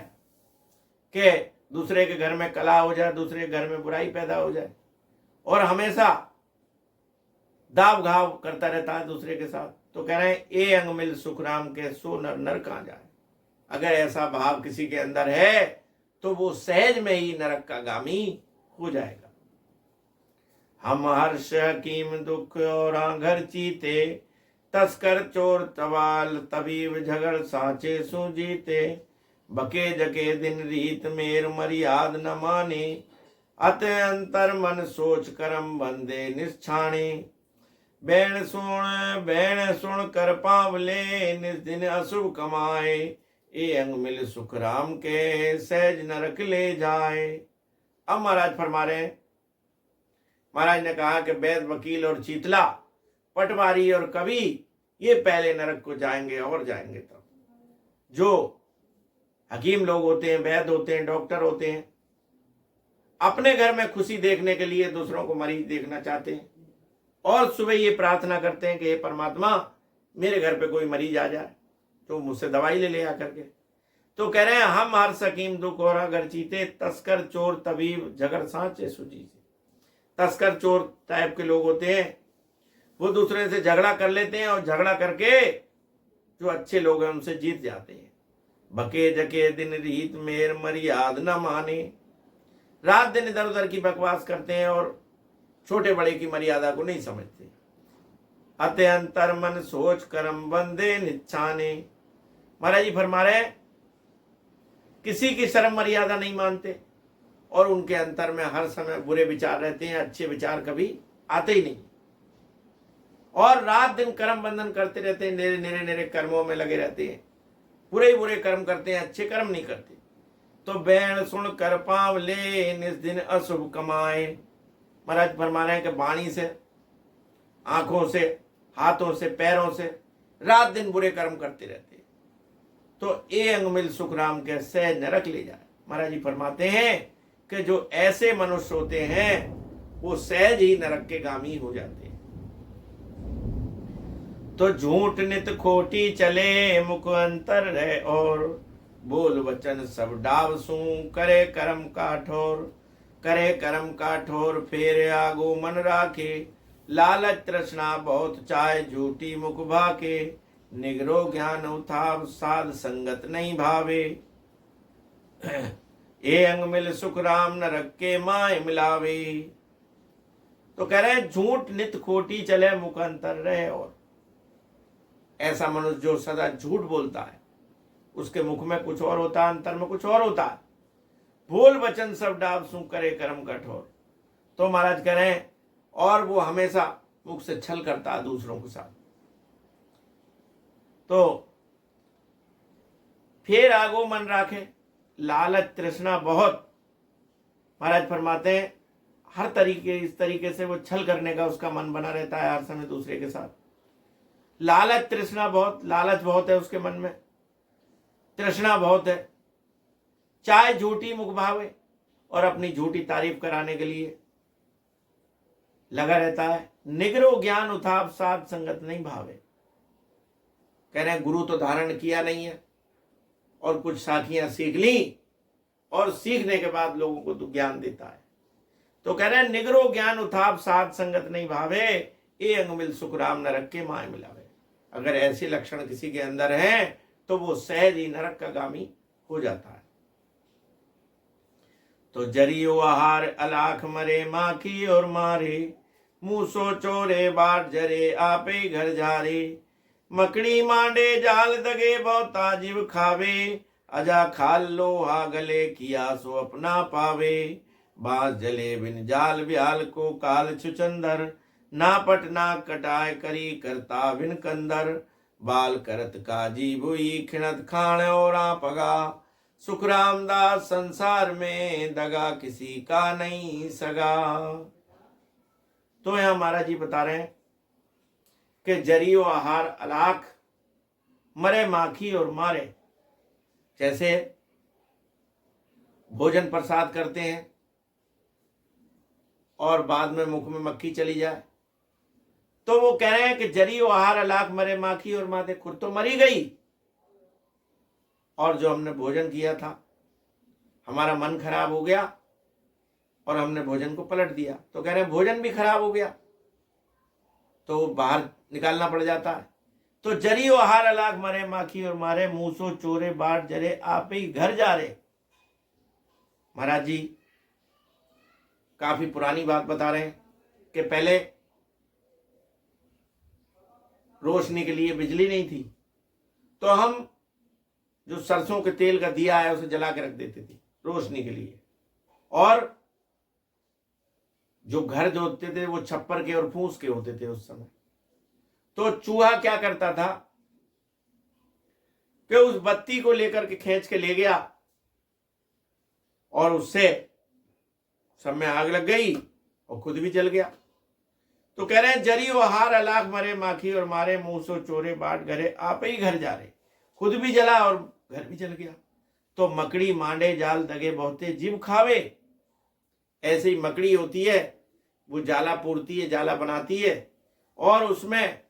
कि दूसरे के घर में कला हो जाए, दूसरे के घर में बुराई पैदा हो जाए, और हमेशा दाव घाव करता रहता है दूसरे के साथ। तो कह रहे हैं ए अंग मिल सुख राम के, सो नर नर कहां जाए। अगर ऐसा भाव किसी के अंदर है तो वो सहज में ही नरक का गामी हो जाएगा। हम हर्ष हकीम दुख और घर चीते, तस्कर चोर तवाल तबीब झगड़ साचे सु जीते। बके जके दिन रीत मेर मर्याद न माने, अत अंतर मन सोच करम बंदे निष्छाणे। बैण सुन कर पावले, निज दिन अशुभ कमाए। ए अंग मिल सुख राम के, सहज नरक ले जाए। अब महाराज फरमा रहे हैं, महाराज ने कहा कि वैद वकील और चीतला, पटवारी और कवि, ये पहले नरक को जाएंगे और जाएंगे। तब जो हकीम लोग होते हैं, वैद होते हैं, डॉक्टर होते हैं, अपने घर में खुशी देखने के लिए दूसरों को मरीज देखना चाहते हैं और सुबह ये प्रार्थना करते हैं कि हे परमात्मा मेरे घर पे कोई मरीज आ जाए तो मुझसे दवाई ले आकर के। तो कह रहे हैं हम हर सकीम दुख और अगर चीते, तस्कर चोर तबीब झगड़ साँचे सुजी। तस्कर चोर टाइप के लोग होते हैं, वो दूसरे से झगड़ा कर लेते हैं और झगड़ा करके जो अच्छे लोग हैं उनसे जीत जाते हैं। बके जके दिन रीत मेर मर्याद न माने, रात दिन इधर उधर की बकवास करते हैं और छोटे बड़े की मर्यादा को नहीं समझते। अते अंतर मन सोच करम बंदे निच्छाने, महाराज जी फरमा रहे किसी की शर्म मर्यादा नहीं मानते और उनके अंतर में हर समय बुरे विचार रहते हैं, अच्छे विचार कभी आते ही नहीं, और रात दिन कर्म बंधन करते रहते हैं, नेरे कर्मों में लगे रहते हैं, बुरे ही बुरे कर्म करते हैं, अच्छे कर्म नहीं करते। तो बैण सुन कर पावले, निज दिन अशुभ कमाए। महाराज फरमा रहे हैं कि वाणी से, आंखों से, हाथों से, पैरों से रात दिन बुरे कर्म करते रहते हैं। तो ए अंग मिल सुख राम के, सहज नरक ले जाए। महाराज जी फरमाते हैं कि जो ऐसे मनुष्य होते हैं वो सहज ही नरक के गामी हो जाते हैं। तो झूठ नित खोटी चले, मुख अंतर रहे और, बोल वचन सब डाव सू, करे कर्म काठोर। करे कर्म काठोर फेर आगो मन राखे, लालच तृष्णा बहुत चाहे झूठी मुख भाके। निगरो ज्ञान उठाव साध संगत नहीं भावे, ए अंग मिल सुख राम नरक के माय मिलावे। तो कह रहे हैं झूठ नित खोटी चले, मुख अंतर रहे और, ऐसा मनुष्य जो सदा झूठ बोलता है उसके मुख में कुछ और होता है, अंतर में कुछ और होता है। बोल वचन सब डाव सू, करे कर्म कठोर। तो महाराज कह रहे हैं और वो हमेशा मुख से छल करता है दूसरों के साथ। तो फिर आगो मन राखे, लालच तृष्णा बहुत, महाराज फरमाते हैं हर तरीके, इस तरीके से वो छल करने का उसका मन बना रहता है हर समय दूसरे के साथ। लालच तृष्णा बहुत, लालच बहुत है उसके मन में, तृष्णा बहुत है, चाहे झूठी मुख भावे और अपनी झूठी तारीफ कराने के लिए लगा रहता है। निगरो ज्ञान उठाव साध संगत नहीं भावे, कह रहे हैं गुरु तो धारण किया नहीं है और कुछ साखियां सीख ली और सीखने के बाद लोगों को तो ज्ञान देता है। तो कह रहे हैं निगरो ज्ञान उठाव साध संगत नहीं भावे, ए अंग मिल सुख राम नरक के माय मिलावे। अगर ऐसे लक्षण किसी के अंदर हैं तो वो सहज ही नरक का गामी हो जाता है। तो जरियो आहार अलाख मरे, माखी और मारे, मुंह सो चोरे बाट जरे, आपे घर जारे। मकड़ी मांडे जाल दगे, बहुता जीव खावे, अजा खाल लोहा गले, किया सो अपना पावे। बांस जले बिन जाल ब्याल को, काल छुचंदर, ना पट ना कटाए, करी करता बिन कंदर। बाल करत काजी भुई, खिणत खाण और पगा, सुख रामदास संसार में दगा, किसी का नहीं सगा। तो यहां महाराज जी बता रहे हैं कि जरियो आहार अलाख मरे माखी और मारे। जैसे भोजन प्रसाद करते हैं और बाद में मुख में मक्खी चली जाए, तो वो कह रहे हैं कि जरियो आहार अलाख मरे माखी और माते, खुद तो मरी गई और जो हमने भोजन किया था हमारा मन खराब हो गया और हमने भोजन को पलट दिया, तो कह रहे हैं भोजन भी खराब हो गया तो बाहर निकालना पड़ जाता है। तो जरियो आहार अलाख मरे माखी और मारे, मूसो चोरे बाट जरे आप ही घर जा रे। महाराज जी काफी पुरानी बात बता रहे हैं कि पहले रोशनी के लिए बिजली नहीं थी, तो हम जो सरसों के तेल का दिया है उसे जला के रख देते थे रोशनी के लिए, और जो घर जो होते थे वो छप्पर के और फूस के होते थे उस समय। तो चूहा क्या करता था कि उस बत्ती को लेकर के खींच के ले गया और उससे सब में आग लग गई और खुद भी जल गया। तो कह रहे हैं जरियो हार अलाख मरे माखी और मारे, मूसो चोरे बाट घरे आप ही घर जा रहे, खुद भी जला और घर भी जल गया। तो मकड़ी मांडे जाल दगे बहुते जीव खावे। ऐसे ही मकड़ी होती है, वो जाला पूरती है, जाला बनाती है और उसमें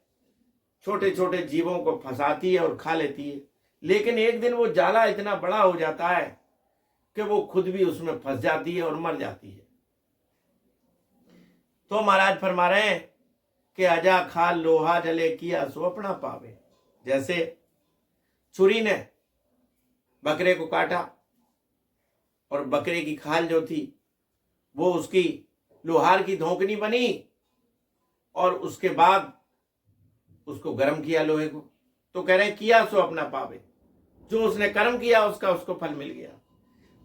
छोटे छोटे जीवों को फंसाती है और खा लेती है, लेकिन एक दिन वो जाला इतना बड़ा हो जाता है कि वो खुद भी उसमें फंस जाती है और मर जाती है। तो महाराज फरमा रहे हैं कि अजा खाल लोहा जले किया सो अपना पावे। जैसे छुरी ने बकरे को काटा और बकरे की खाल जो थी वो उसकी लोहार की धोकनी बनी और उसके बाद उसको गर्म किया लोहे को, तो कह रहे हैं किया सो अपना पावे, जो उसने कर्म किया उसका उसको फल मिल गया।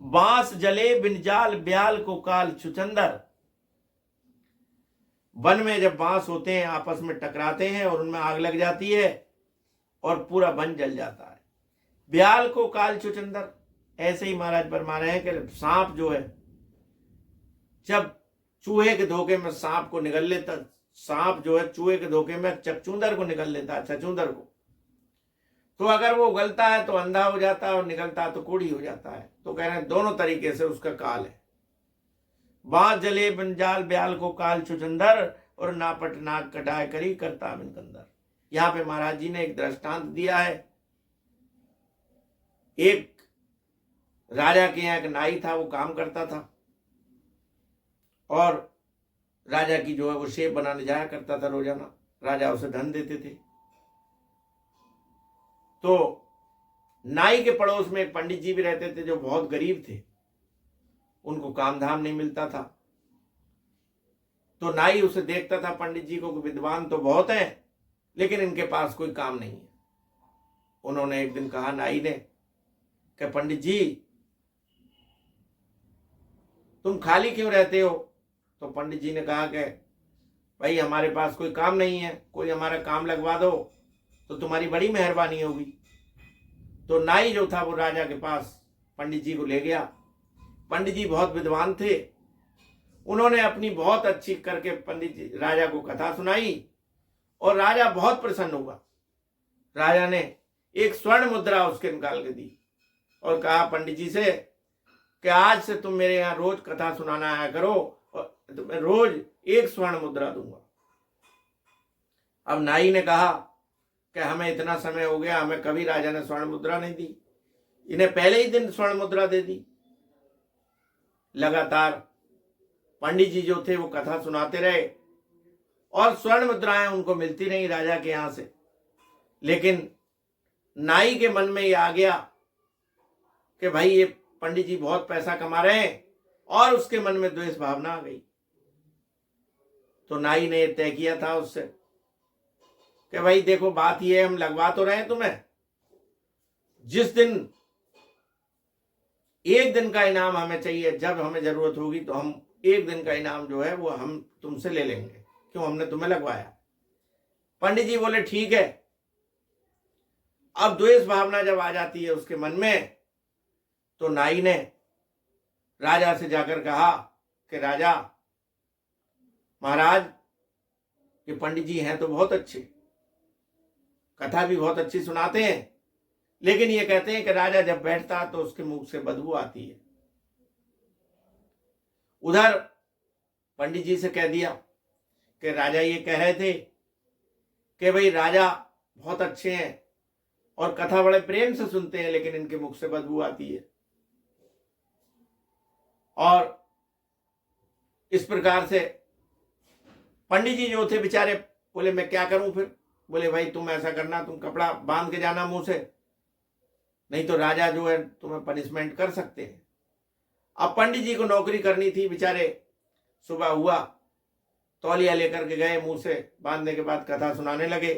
बांस जले बिनजाल ब्याल को काल छुचंदर। वन में जब बांस होते हैं आपस में टकराते हैं और उनमें आग लग जाती है और पूरा वन जल जाता है। ब्याल को काल छुचंदर। ऐसे ही महाराज फरमा रहे हैं कि सांप जो है जब चूहे के धोखे में सांप को निगल लेता, सांप जो है चूहे के धोखे में चकचूंदर को निगल लेता है, छछूंदर को, तो अगर वो उगलता है तो अंधा हो जाता है और निकलता है तो कोढ़ी हो जाता है। तो कह रहे हैं दोनों तरीके से उसका काल है। बांस जले बंजाल ब्याल को काल छुचंदर और नापट नाक कटाए करी करता मिनकंदर। यहां पे महाराज जी ने एक दृष्टांत दिया है। एक राजा के यहाँ एक नाई था, वो काम करता था और राजा की जो है वो शेप बनाने जाया करता था रोजाना, राजा उसे धन देते थे। तो नाई के पड़ोस में एक पंडित जी भी रहते थे जो बहुत गरीब थे, उनको काम धाम नहीं मिलता था। तो नाई उसे देखता था पंडित जी को, विद्वान तो बहुत हैं लेकिन इनके पास कोई काम नहीं है। उन्होंने एक दिन कहा नाई ने कि पंडित जी तुम खाली क्यों रहते हो? तो पंडित जी ने कहा कि भाई हमारे पास कोई काम नहीं है, कोई हमारा काम लगवा दो तो तुम्हारी बड़ी मेहरबानी होगी। तो नाई जो था वो राजा के पास पंडित जी को ले गया। पंडित जी बहुत विद्वान थे, उन्होंने अपनी बहुत अच्छी करके पंडित जी राजा को कथा सुनाई और राजा बहुत प्रसन्न हुआ। राजा ने एक स्वर्ण मुद्रा उसके निकाल के दी और कहा पंडित जी से कि आज से तुम मेरे यहाँ रोज कथा सुनाना आया करो और तुम्हें रोज एक स्वर्ण मुद्रा दूंगा। अब नाई ने कहा कि हमें इतना समय हो गया, हमें कभी राजा ने स्वर्ण मुद्रा नहीं दी, इन्हें पहले ही दिन स्वर्ण मुद्रा दे दी। लगातार पंडित जी जो थे वो कथा सुनाते रहे और स्वर्ण मुद्राएं उनको मिलती रही राजा के यहां से। लेकिन नाई के मन में ये आ गया कि भाई ये पंडित जी बहुत पैसा कमा रहे हैं और उसके मन में द्वेष भावना आ गई। तो नाई ने तय किया था उससे कि भाई देखो बात ये है, हम लगवा तो रहे हैं तुम्हें, जिस दिन एक दिन का इनाम हमें चाहिए, जब हमें जरूरत होगी तो हम एक दिन का इनाम जो है वो हम तुमसे ले लेंगे, क्यों हमने तुम्हें लगवाया। पंडित जी बोले ठीक है। अब द्वेष भावना जब आ जाती है उसके मन में, तो नाई ने राजा से जाकर कहा कि राजा महाराज ये पंडित जी हैं तो बहुत अच्छे, कथा भी बहुत अच्छी सुनाते हैं, लेकिन ये कहते हैं कि राजा जब बैठता तो उसके मुंह से बदबू आती है। उधर पंडित जी से कह दिया कि राजा ये कह रहे थे कि भाई राजा बहुत अच्छे हैं और कथा बड़े प्रेम से सुनते हैं, लेकिन इनके मुख से बदबू आती है। और इस प्रकार से पंडित जी जो थे बेचारे बोले मैं क्या करूं फिर। बोले भाई तुम ऐसा करना, तुम कपड़ा बांध के जाना मुंह से, नहीं तो राजा जो है तुम्हें पनिशमेंट कर सकते हैं। अब पंडित जी को नौकरी करनी थी, बेचारे सुबह हुआ तौलिया लेकर के गए, मुंह से बांधने के बाद कथा सुनाने लगे।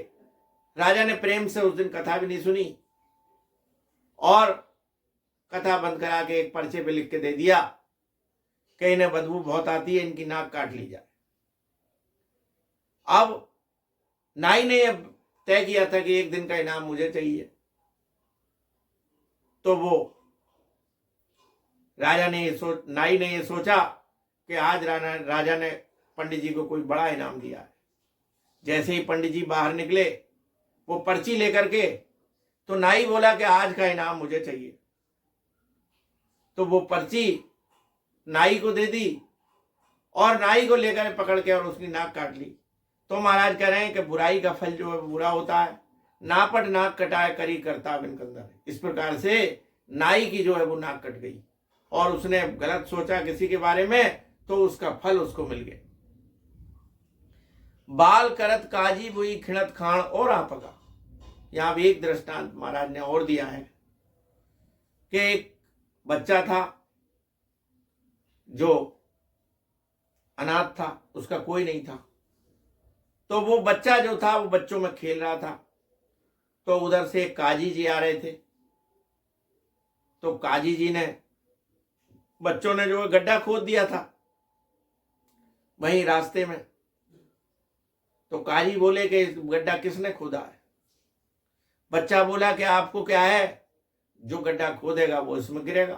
राजा ने प्रेम से उस दिन कथा भी नहीं सुनी और कथा बंद करा के एक पर्चे पे लिख के दे दिया कि इन्हें बदबू बहुत आती है, इनकी नाक काट ली जाए। अब नाई ने यह तय किया था कि एक दिन का इनाम मुझे चाहिए, तो वो नाई ने ये सोचा कि आज राजा ने पंडित जी को कोई बड़ा इनाम दिया है। जैसे ही पंडित जी बाहर निकले वो पर्ची लेकर के, तो नाई बोला कि आज का इनाम मुझे चाहिए। तो वो पर्ची नाई को दे दी और नाई को लेकर पकड़ के और उसकी नाक काट ली। तो महाराज कह रहे हैं कि बुराई का फल जो है बुरा होता है, नापट नाक कटाए करी करता बिन कंदर। इस प्रकार से नाई की जो है वो नाक कट गई और उसने गलत सोचा किसी के बारे में, तो उसका फल उसको मिल गया। बाल करत काजी बुई खिणत खान और आपका। यहां भी एक दृष्टांत महाराज ने और दिया है कि एक बच्चा था जो अनाथ था, उसका कोई नहीं था। तो वो बच्चा जो था वो बच्चों में खेल रहा था। तो उधर से काजी जी आ रहे थे। तो काजी जी ने, बच्चों ने जो गड्ढा खोद दिया था वहीं रास्ते में, तो काजी बोले कि गड्ढा किसने खोदा है। बच्चा बोला कि आपको क्या है, जो गड्ढा खोदेगा वो इसमें गिरेगा।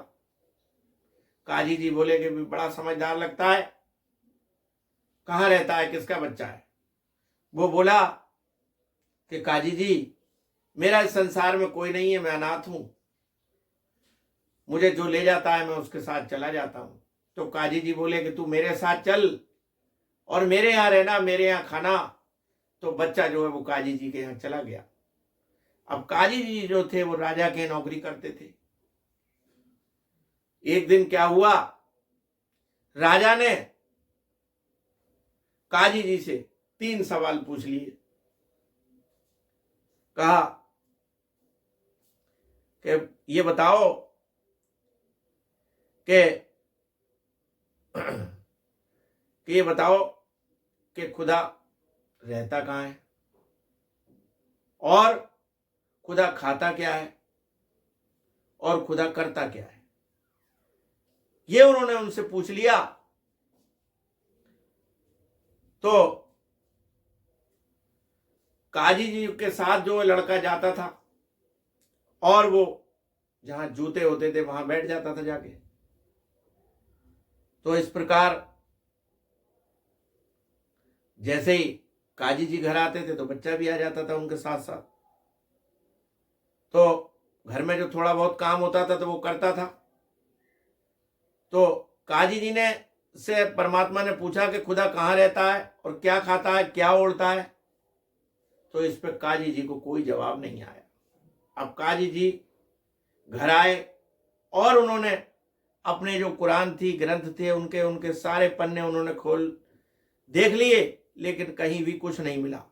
काजी जी बोले कि भी बड़ा समझदार लगता है, कहाँ रहता है, किसका बच्चा है। वो बोला कि काजी जी मेरा इस संसार में कोई नहीं है, मैं अनाथ हूं, मुझे जो ले जाता है मैं उसके साथ चला जाता हूं। तो काजी जी बोले कि तू मेरे साथ चल और मेरे यहाँ रहना, मेरे यहाँ खाना। तो बच्चा जो है वो काजी जी के यहाँ चला गया। अब काजी जी जो थे वो राजा के नौकरी करते थे। एक दिन क्या हुआ, राजा ने काजी जी से 3 सवाल पूछ लिए। कहा कि ये बताओ कि ये बताओ कि खुदा रहता कहाँ है और खुदा खाता क्या है और खुदा करता क्या है। ये उन्होंने उनसे पूछ लिया। तो काजी जी के साथ जो लड़का जाता था और वो जहां जूते होते थे वहां बैठ जाता था जाके। तो इस प्रकार जैसे ही काजी जी घर आते थे तो बच्चा भी आ जाता था उनके साथ साथ। तो घर में जो थोड़ा बहुत काम होता था तो वो करता था। तो काजी जी ने से परमात्मा ने पूछा कि खुदा कहाँ रहता है और क्या खाता है, क्या ओढ़ता है। तो इस पर काजी जी को कोई जवाब नहीं आया। अब काजी जी घर आए और उन्होंने अपने जो कुरान थी, ग्रंथ थे, उनके सारे पन्ने उन्होंने खोल देख लिए, लेकिन कहीं भी कुछ नहीं मिला।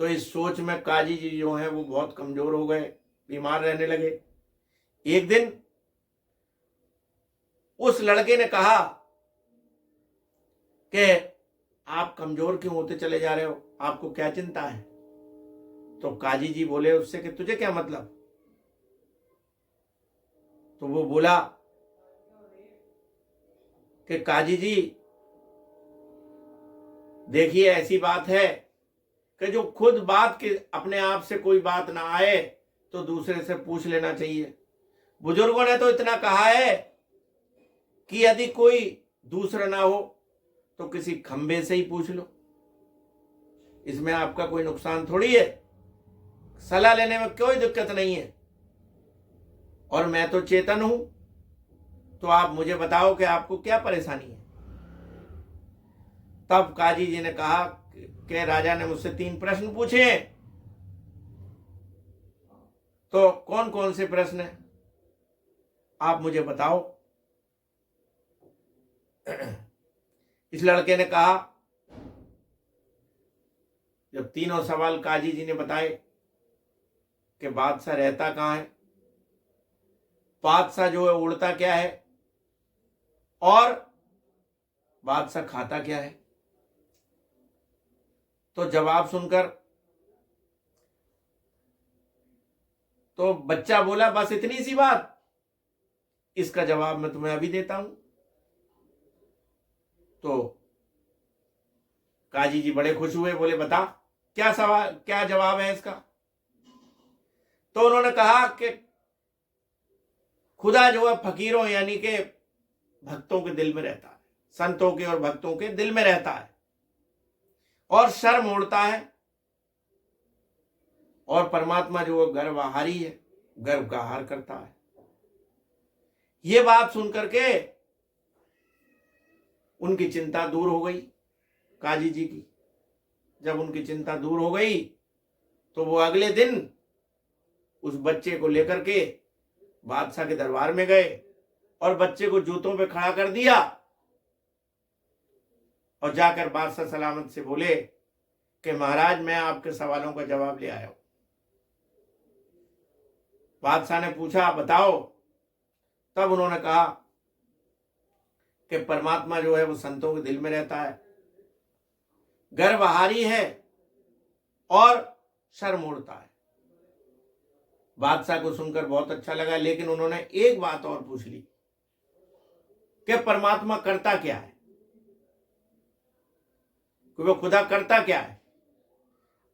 तो इस सोच में काजी जी जो हैं वो बहुत कमजोर हो गए, बीमार रहने लगे। एक दिन उस लड़के ने कहा कि आप कमजोर क्यों होते चले जा रहे हो, आपको क्या चिंता है। तो काजी जी बोले उससे कि तुझे क्या मतलब। तो वो बोला कि काजी जी देखिए, ऐसी बात है कि जो खुद बात के अपने आप से कोई बात ना आए तो दूसरे से पूछ लेना चाहिए। बुजुर्गों ने तो इतना कहा है कि यदि कोई दूसरा ना हो तो किसी खंबे से ही पूछ लो। इसमें आपका कोई नुकसान थोड़ी है, सलाह लेने में कोई दिक्कत नहीं है, और मैं तो चेतन हूं, तो आप मुझे बताओ कि आपको क्या परेशानी है। तब काजी जी ने कहा कि राजा ने मुझसे 3 प्रश्न पूछे हैं। तो कौन कौन से प्रश्न हैं आप मुझे बताओ। इस लड़के ने कहा, जब तीनों सवाल काजी जी ने बताए कि बादशाह रहता कहाँ है, बादशाह जो है उड़ता क्या है, और बादशाह खाता क्या है, तो जवाब सुनकर तो बच्चा बोला, बस इतनी सी बात, इसका जवाब मैं तुम्हें अभी देता हूं। तो काजी जी बड़े खुश हुए, बोले बता क्या सवाल, क्या जवाब है इसका। तो उन्होंने कहा कि खुदा जो है फकीरों यानी कि भक्तों के दिल में रहता है, संतों के और भक्तों के दिल में रहता है, और सर मोड़ता है, और परमात्मा जो है गर्वहारी है, गर्व का आहार करता है। ये बात सुनकर के उनकी चिंता दूर हो गई काजी जी की। जब उनकी चिंता दूर हो गई तो वो अगले दिन उस बच्चे को लेकर के बादशाह के दरबार में गए और बच्चे को जूतों पे खड़ा कर दिया और जाकर बादशाह सलामत से बोले कि महाराज मैं आपके सवालों का जवाब ले आया हूं। बादशाह ने पूछा बताओ। तब उन्होंने कहा कि परमात्मा जो है वो संतों के दिल में रहता है, गर्वहारी है और सर मोड़ता है। बादशाह को सुनकर बहुत अच्छा लगा, लेकिन उन्होंने एक बात और पूछ ली कि परमात्मा करता क्या है, कि वो खुदा करता क्या है।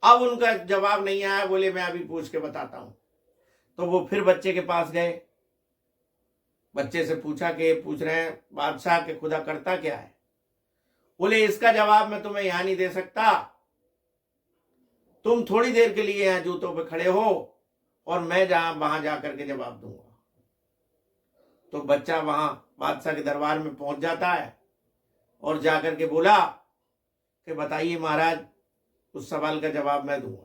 अब उनका जवाब नहीं आया, बोले मैं अभी पूछ के बताता हूं। तो वो फिर बच्चे के पास गए, बच्चे से पूछा कि पूछ रहे हैं बादशाह के खुदा करता क्या है। बोले इसका जवाब मैं तुम्हें यहां नहीं दे सकता, तुम थोड़ी देर के लिए यहां जूतों पे खड़े हो और मैं वहां जाकर के जवाब दूंगा। तो बच्चा वहां बादशाह के दरबार में पहुंच जाता है और जाकर के बोला कि बताइए महाराज, उस सवाल का जवाब मैं दूंगा।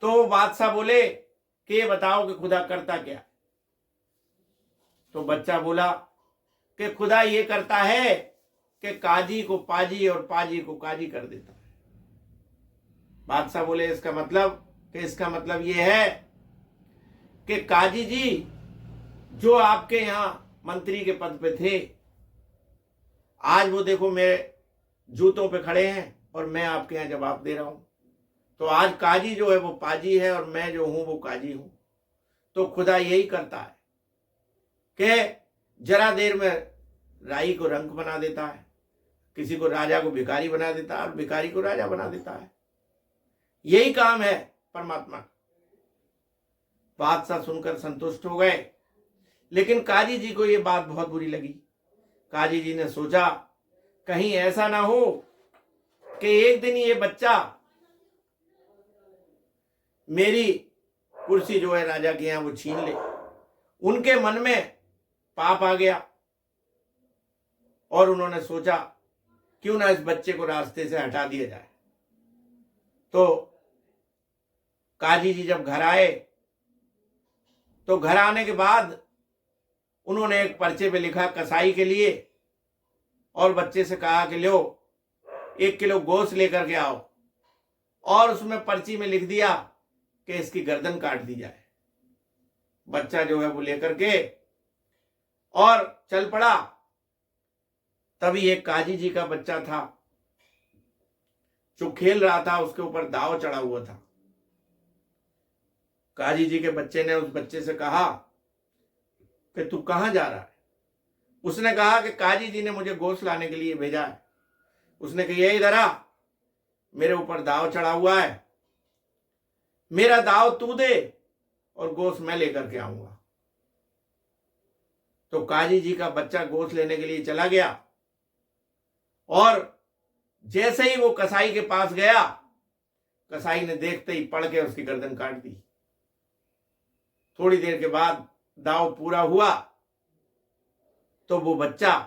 तो बादशाह बोले कि ये बताओ कि खुदा करता क्या। तो बच्चा बोला कि खुदा ये करता है कि काजी को पाजी और पाजी को काजी कर देता है। बादशाह बोले इसका मतलब, कि इसका मतलब ये है कि काजी जी जो आपके यहां मंत्री के पद पे थे, आज वो देखो मेरे जूतों पे खड़े हैं और मैं आपके यहां जवाब दे रहा हूं। तो आज काजी जो है वो पाजी है और मैं जो हूं वो काजी हूं। तो खुदा यही करता है कि जरा देर में राई को रंक बना देता है, किसी को राजा को भिखारी बना देता है और भिखारी को राजा बना देता है। यही काम है परमात्मा। बादशाह सुनकर संतुष्ट हो गए, लेकिन काजी जी को यह बात बहुत बुरी लगी। काजी जी ने सोचा कहीं ऐसा ना हो कि एक दिन ये बच्चा मेरी कुर्सी जो है राजा के यहां वो छीन ले। उनके मन में पाप आ गया और उन्होंने सोचा क्यों ना इस बच्चे को रास्ते से हटा दिया जाए। तो काजी जी जब घर आए तो घर आने के बाद उन्होंने एक पर्चे पे लिखा कसाई के लिए, और बच्चे से कहा कि लो 1 किलो गोश्त लेकर के आओ, और उसमें पर्ची में लिख दिया कि इसकी गर्दन काट दी जाए। बच्चा जो है वो लेकर के और चल पड़ा। तभी एक काजी जी का बच्चा था जो खेल रहा था, उसके ऊपर दाव चढ़ा हुआ था। काजी जी के बच्चे ने उस बच्चे से कहा कि तू कहां जा रहा है। उसने कहा कि काजी जी ने मुझे गोश्त लाने के लिए भेजा है। उसने कहा ये इधर आ, मेरे ऊपर दाव चढ़ा हुआ है, मेरा दाव तू दे और गोश्त मैं लेकर के आऊंगा। तो काजी जी का बच्चा गोश्त लेने के लिए चला गया और जैसे ही वो कसाई के पास गया, कसाई ने देखते ही पड़ के उसकी गर्दन काट दी। थोड़ी देर के बाद दाव पूरा हुआ तो वो बच्चा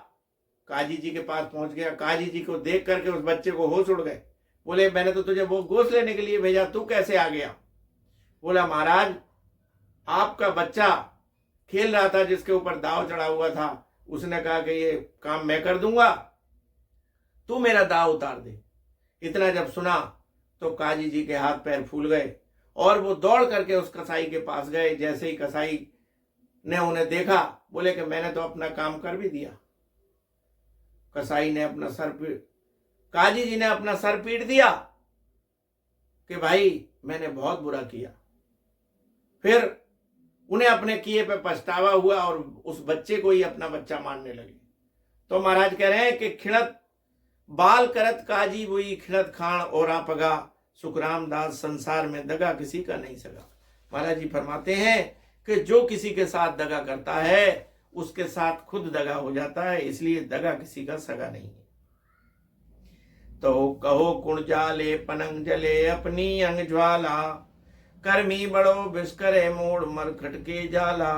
काजी जी के पास पहुंच गया। काजी जी को देख करके उस बच्चे को होश उड़ गए। बोले, मैंने तो तुझे वो गोश्त लेने के लिए भेजा, तू कैसे आ गया? बोला, महाराज आपका बच्चा खेल रहा था, जिसके ऊपर दाव चढ़ा हुआ था, उसने कहा कि ये काम मैं कर दूंगा, तू मेरा दाव उतार दे। इतना जब सुना तो काजी जी के हाथ पैर फूल गए और वो दौड़ करके उस कसाई के पास गए। जैसे ही कसाई ने उन्हें देखा, बोले कि मैंने तो अपना काम कर भी दिया। कसाई ने अपना सर पीट काजी जी ने अपना सर पीट दिया कि भाई मैंने बहुत बुरा किया। फिर उन्हें अपने किए पे पछतावा हुआ और उस बच्चे को ही अपना बच्चा मानने लगे। तो महाराज कह रहे हैं कि खिड़त बाल करत काजी वही खिड़त खान और पगा, सुखराम दास संसार में दगा किसी का नहीं सगा। महाराज जी फरमाते हैं कि जो किसी के साथ दगा करता है उसके साथ खुद दगा हो जाता है, इसलिए दगा किसी का सगा नहीं है। तो कहो कुण जाले पनंग जले अपनी अंग ज्वाला, कर्मी बड़ो बिस्करे मोड़ मरखट के जाला,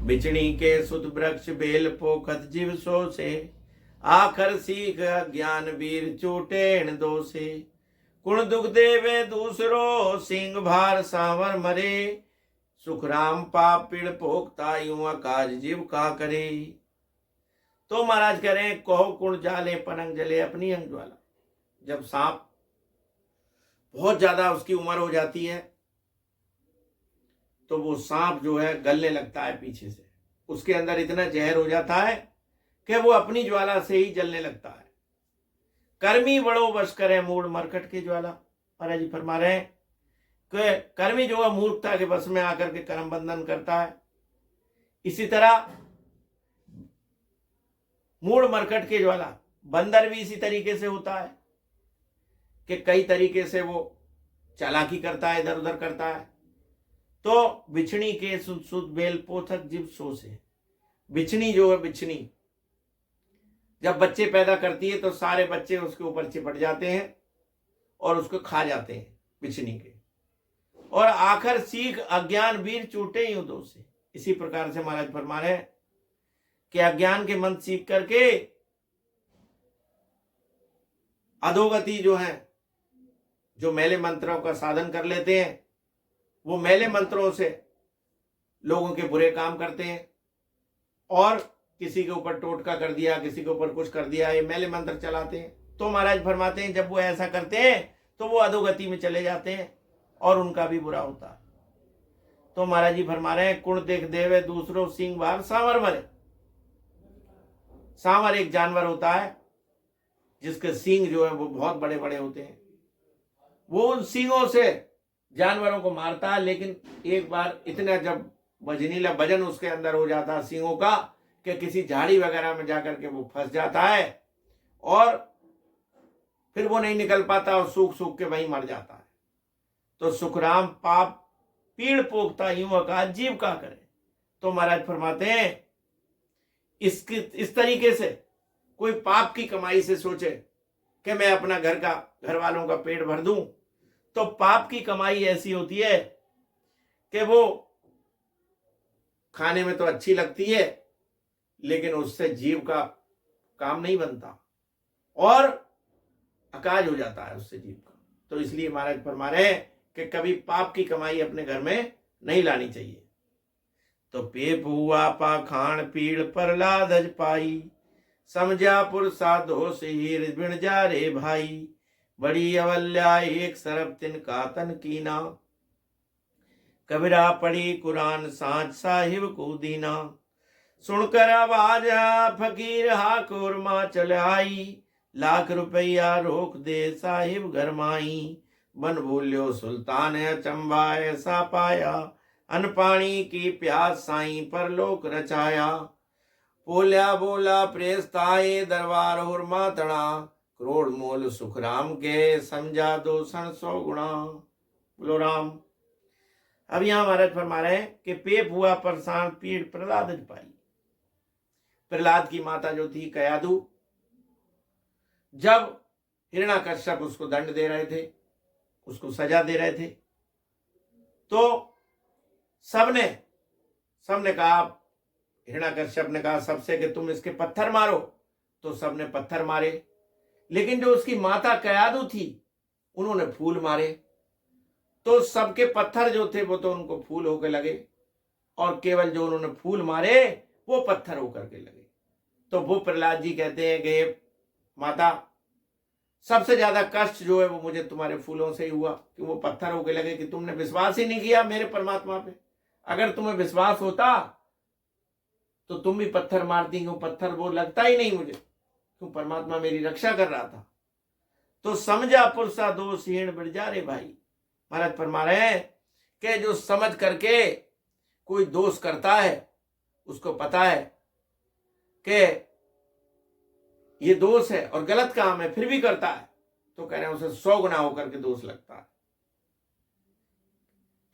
बिचणी के सुत वृक्ष बेल पोखत जीव सो से, आखर सीख ज्ञान वीर चोटेण दो से, कुण दुख देवे दूसरो सिंह भार सांवर मरे, सुखराम पाप पीड़ पोखता यूं अकाज जीव का करे। तो महाराज कह रहे हैं, कहो कुण जाले पनंग जले अपनी अंग ज्वाला। जब सांप बहुत ज्यादा उसकी उम्र हो जाती है तो वो सांप जो है गलने लगता है पीछे से, उसके अंदर इतना जहर हो जाता है कि वो अपनी ज्वाला से ही जलने लगता है। कर्मी बड़ो बस करे मूड मरकट की ज्वाला। महाराज जी फरमा रहे हैं कि कर्मी जो है मूर्खता के बस में आकर के कर्म बंधन करता है। इसी तरह मूड मरकट की ज्वाला, बंदर भी इसी तरीके से होता है कि कई तरीके से वो चालाकी करता है, इधर उधर करता है। तो बिछनी के सुध सुध बेल पोथक जीव सो से, बिछनी जो है, बिछनी जब बच्चे पैदा करती है तो सारे बच्चे उसके ऊपर चिपट जाते हैं और उसको खा जाते हैं बिछनी के। और आखिर सीख अज्ञान वीर चूटे यूं दो से। इसी प्रकार से महाराज फरमा रहे हैं कि अज्ञान के मंत्र सीख करके अधोगति जो है, जो मैले मंत्रों का साधन कर लेते हैं, वो मैले मंत्रों से लोगों के बुरे काम करते हैं और किसी के ऊपर टोटका कर दिया, किसी के ऊपर कुछ कर दिया, ये मैले मंत्र चलाते हैं। तो महाराज फरमाते हैं जब वो ऐसा करते हैं तो वो अधोगति में चले जाते हैं और उनका भी बुरा होता है। तो महाराज जी फरमा रहे हैं, कुण देख देवे दूसरों सिंह बार सांवर मरे। सांवर एक जानवर होता है जिसके सींग जो है वो बहुत बड़े बड़े होते हैं। वो उन सींगों से जानवरों को मारता है, लेकिन एक बार इतना जब वजनीला वजन उसके अंदर हो जाता है सींगों का कि किसी झाड़ी वगैरह में जाकर के वो फंस जाता है और फिर वो नहीं निकल पाता और सूख सूख के वहीं मर जाता है। तो सुखराम पाप पीड़ पोखता यूं का जीव का करे। तो महाराज फरमाते हैं इस तरीके से कोई पाप की कमाई से सोचे कि मैं अपना घर वालों का पेट भर दूं, तो पाप की कमाई ऐसी होती है कि वो खाने में तो अच्छी लगती है लेकिन उससे जीव का काम नहीं बनता और अकाज हो जाता है उससे जीव का। तो इसलिए महाराज फरमा रहे हैं कि कभी पाप की कमाई अपने घर में नहीं लानी चाहिए। तो पेप हुआ पाखाण पीड़ प्रहलाद अज पाई, समझा पुरसा दोष हीर बिण जा रे भाई, बड़ी अवल्या एक सरब तिन का तन कीना, कबीरा पड़ी कुरान सांझ साहिब को दीना, सुनकर आवाज फकीर हाकुर मां चल आई, लाख रुपया रोक दे साहिब गरमाई, बन बोलियो सुल्तान अचंबा ऐसा पाया, अन पानी की प्यास साई पर लोक रचाया, बोल्या बोला प्रेस्ताए दरबार और मातड़ा, करोड़ मोल सुखराम के समझा दो सन 100 गुणा। बोलो राम। अब यहां महाराज फरमा रहे हैं कि पेप हुआ परसान पीड़ प्रहलाद पाई। प्रहलाद की माता जो थी कयादू, जब हिरण्याकश्यप उसको दंड दे रहे थे, उसको सजा दे रहे थे, तो सबने सबने कहा, हिरण्याकश्यप ने कहा सबसे कि तुम इसके पत्थर मारो, तो सबने पत्थर मारे। लेकिन जो उसकी माता कयादु थी, उन्होंने फूल मारे, तो सबके पत्थर जो थे वो तो उनको फूल होकर लगे, और केवल जो उन्होंने फूल मारे वो पत्थर होकर के लगे। तो वो प्रहलाद जी कहते हैं कि माता, सबसे ज्यादा कष्ट जो है वो मुझे तुम्हारे फूलों से ही हुआ, कि वो पत्थर होके लगे, कि तुमने विश्वास ही नहीं किया मेरे परमात्मा पे। अगर तुम्हें विश्वास होता तो तुम भी पत्थर मारती, क्यों पत्थर वो लगता ही नहीं मुझे, क्यों परमात्मा मेरी रक्षा कर रहा था। तो समझा पुरुषा दोष हीण बिरजा रे भाई। महाराज फरमा रहे हैं कि जो समझ करके कोई दोष करता है, उसको पता है कि ये दोष है और गलत काम है, फिर भी करता है, तो कह रहे हैं उसे 100 गुना होकर के दोष लगता है।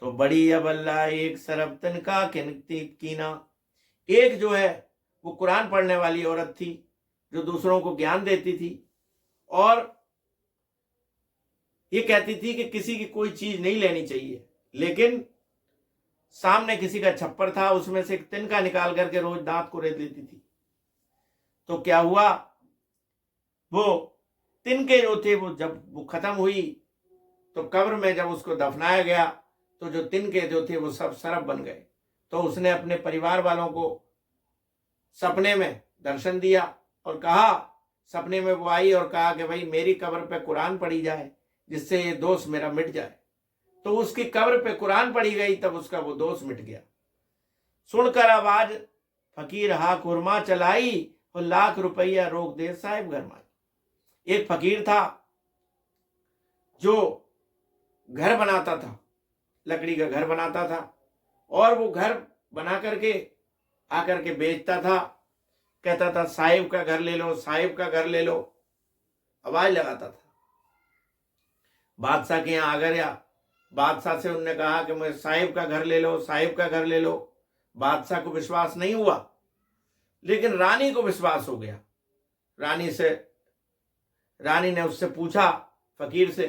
तो बड़ी अबल्ला एक सरब तनका कीना। एक जो है वो कुरान पढ़ने वाली औरत थी, जो दूसरों को ज्ञान देती थी, और ये कहती थी कि किसी की कोई चीज नहीं लेनी चाहिए, लेकिन सामने किसी का छप्पर था, उसमें से एक तिनका निकाल करके रोज दांत को रेत लेती थी। तो क्या हुआ, वो तिनके जो थे वो जब वो खत्म हुई, तो कब्र में जब उसको दफनाया गया, तो जो तिनके जो थे वो सब सरफ बन गए। तो उसने अपने परिवार वालों को सपने में दर्शन दिया और कहा, सपने में वो आई और कहा कि भाई मेरी कब्र पे कुरान पढ़ी जाए, जिससे ये दोष मेरा मिट जाए। तो उसकी कब्र पे कुरान पढ़ी गई, तब उसका वो दोष मिट गया। सुनकर आवाज फकीर हा कुरमा चलाई, और लाख रुपया रोक दे साहिब घर में। एक फकीर था जो घर बनाता था, लकड़ी का घर बनाता था, और वो घर बना करके आकर के बेचता था। कहता था साहिब का घर ले लो, साहिब का घर ले लो, आवाज लगाता था। बादशाह के यहाँ आ गया, बादशाह से उनने कहा कि मैं साहिब का घर ले लो, साहिब का घर ले लो। बादशाह को विश्वास नहीं हुआ, लेकिन रानी को विश्वास हो गया। रानी ने उससे पूछा, फकीर से,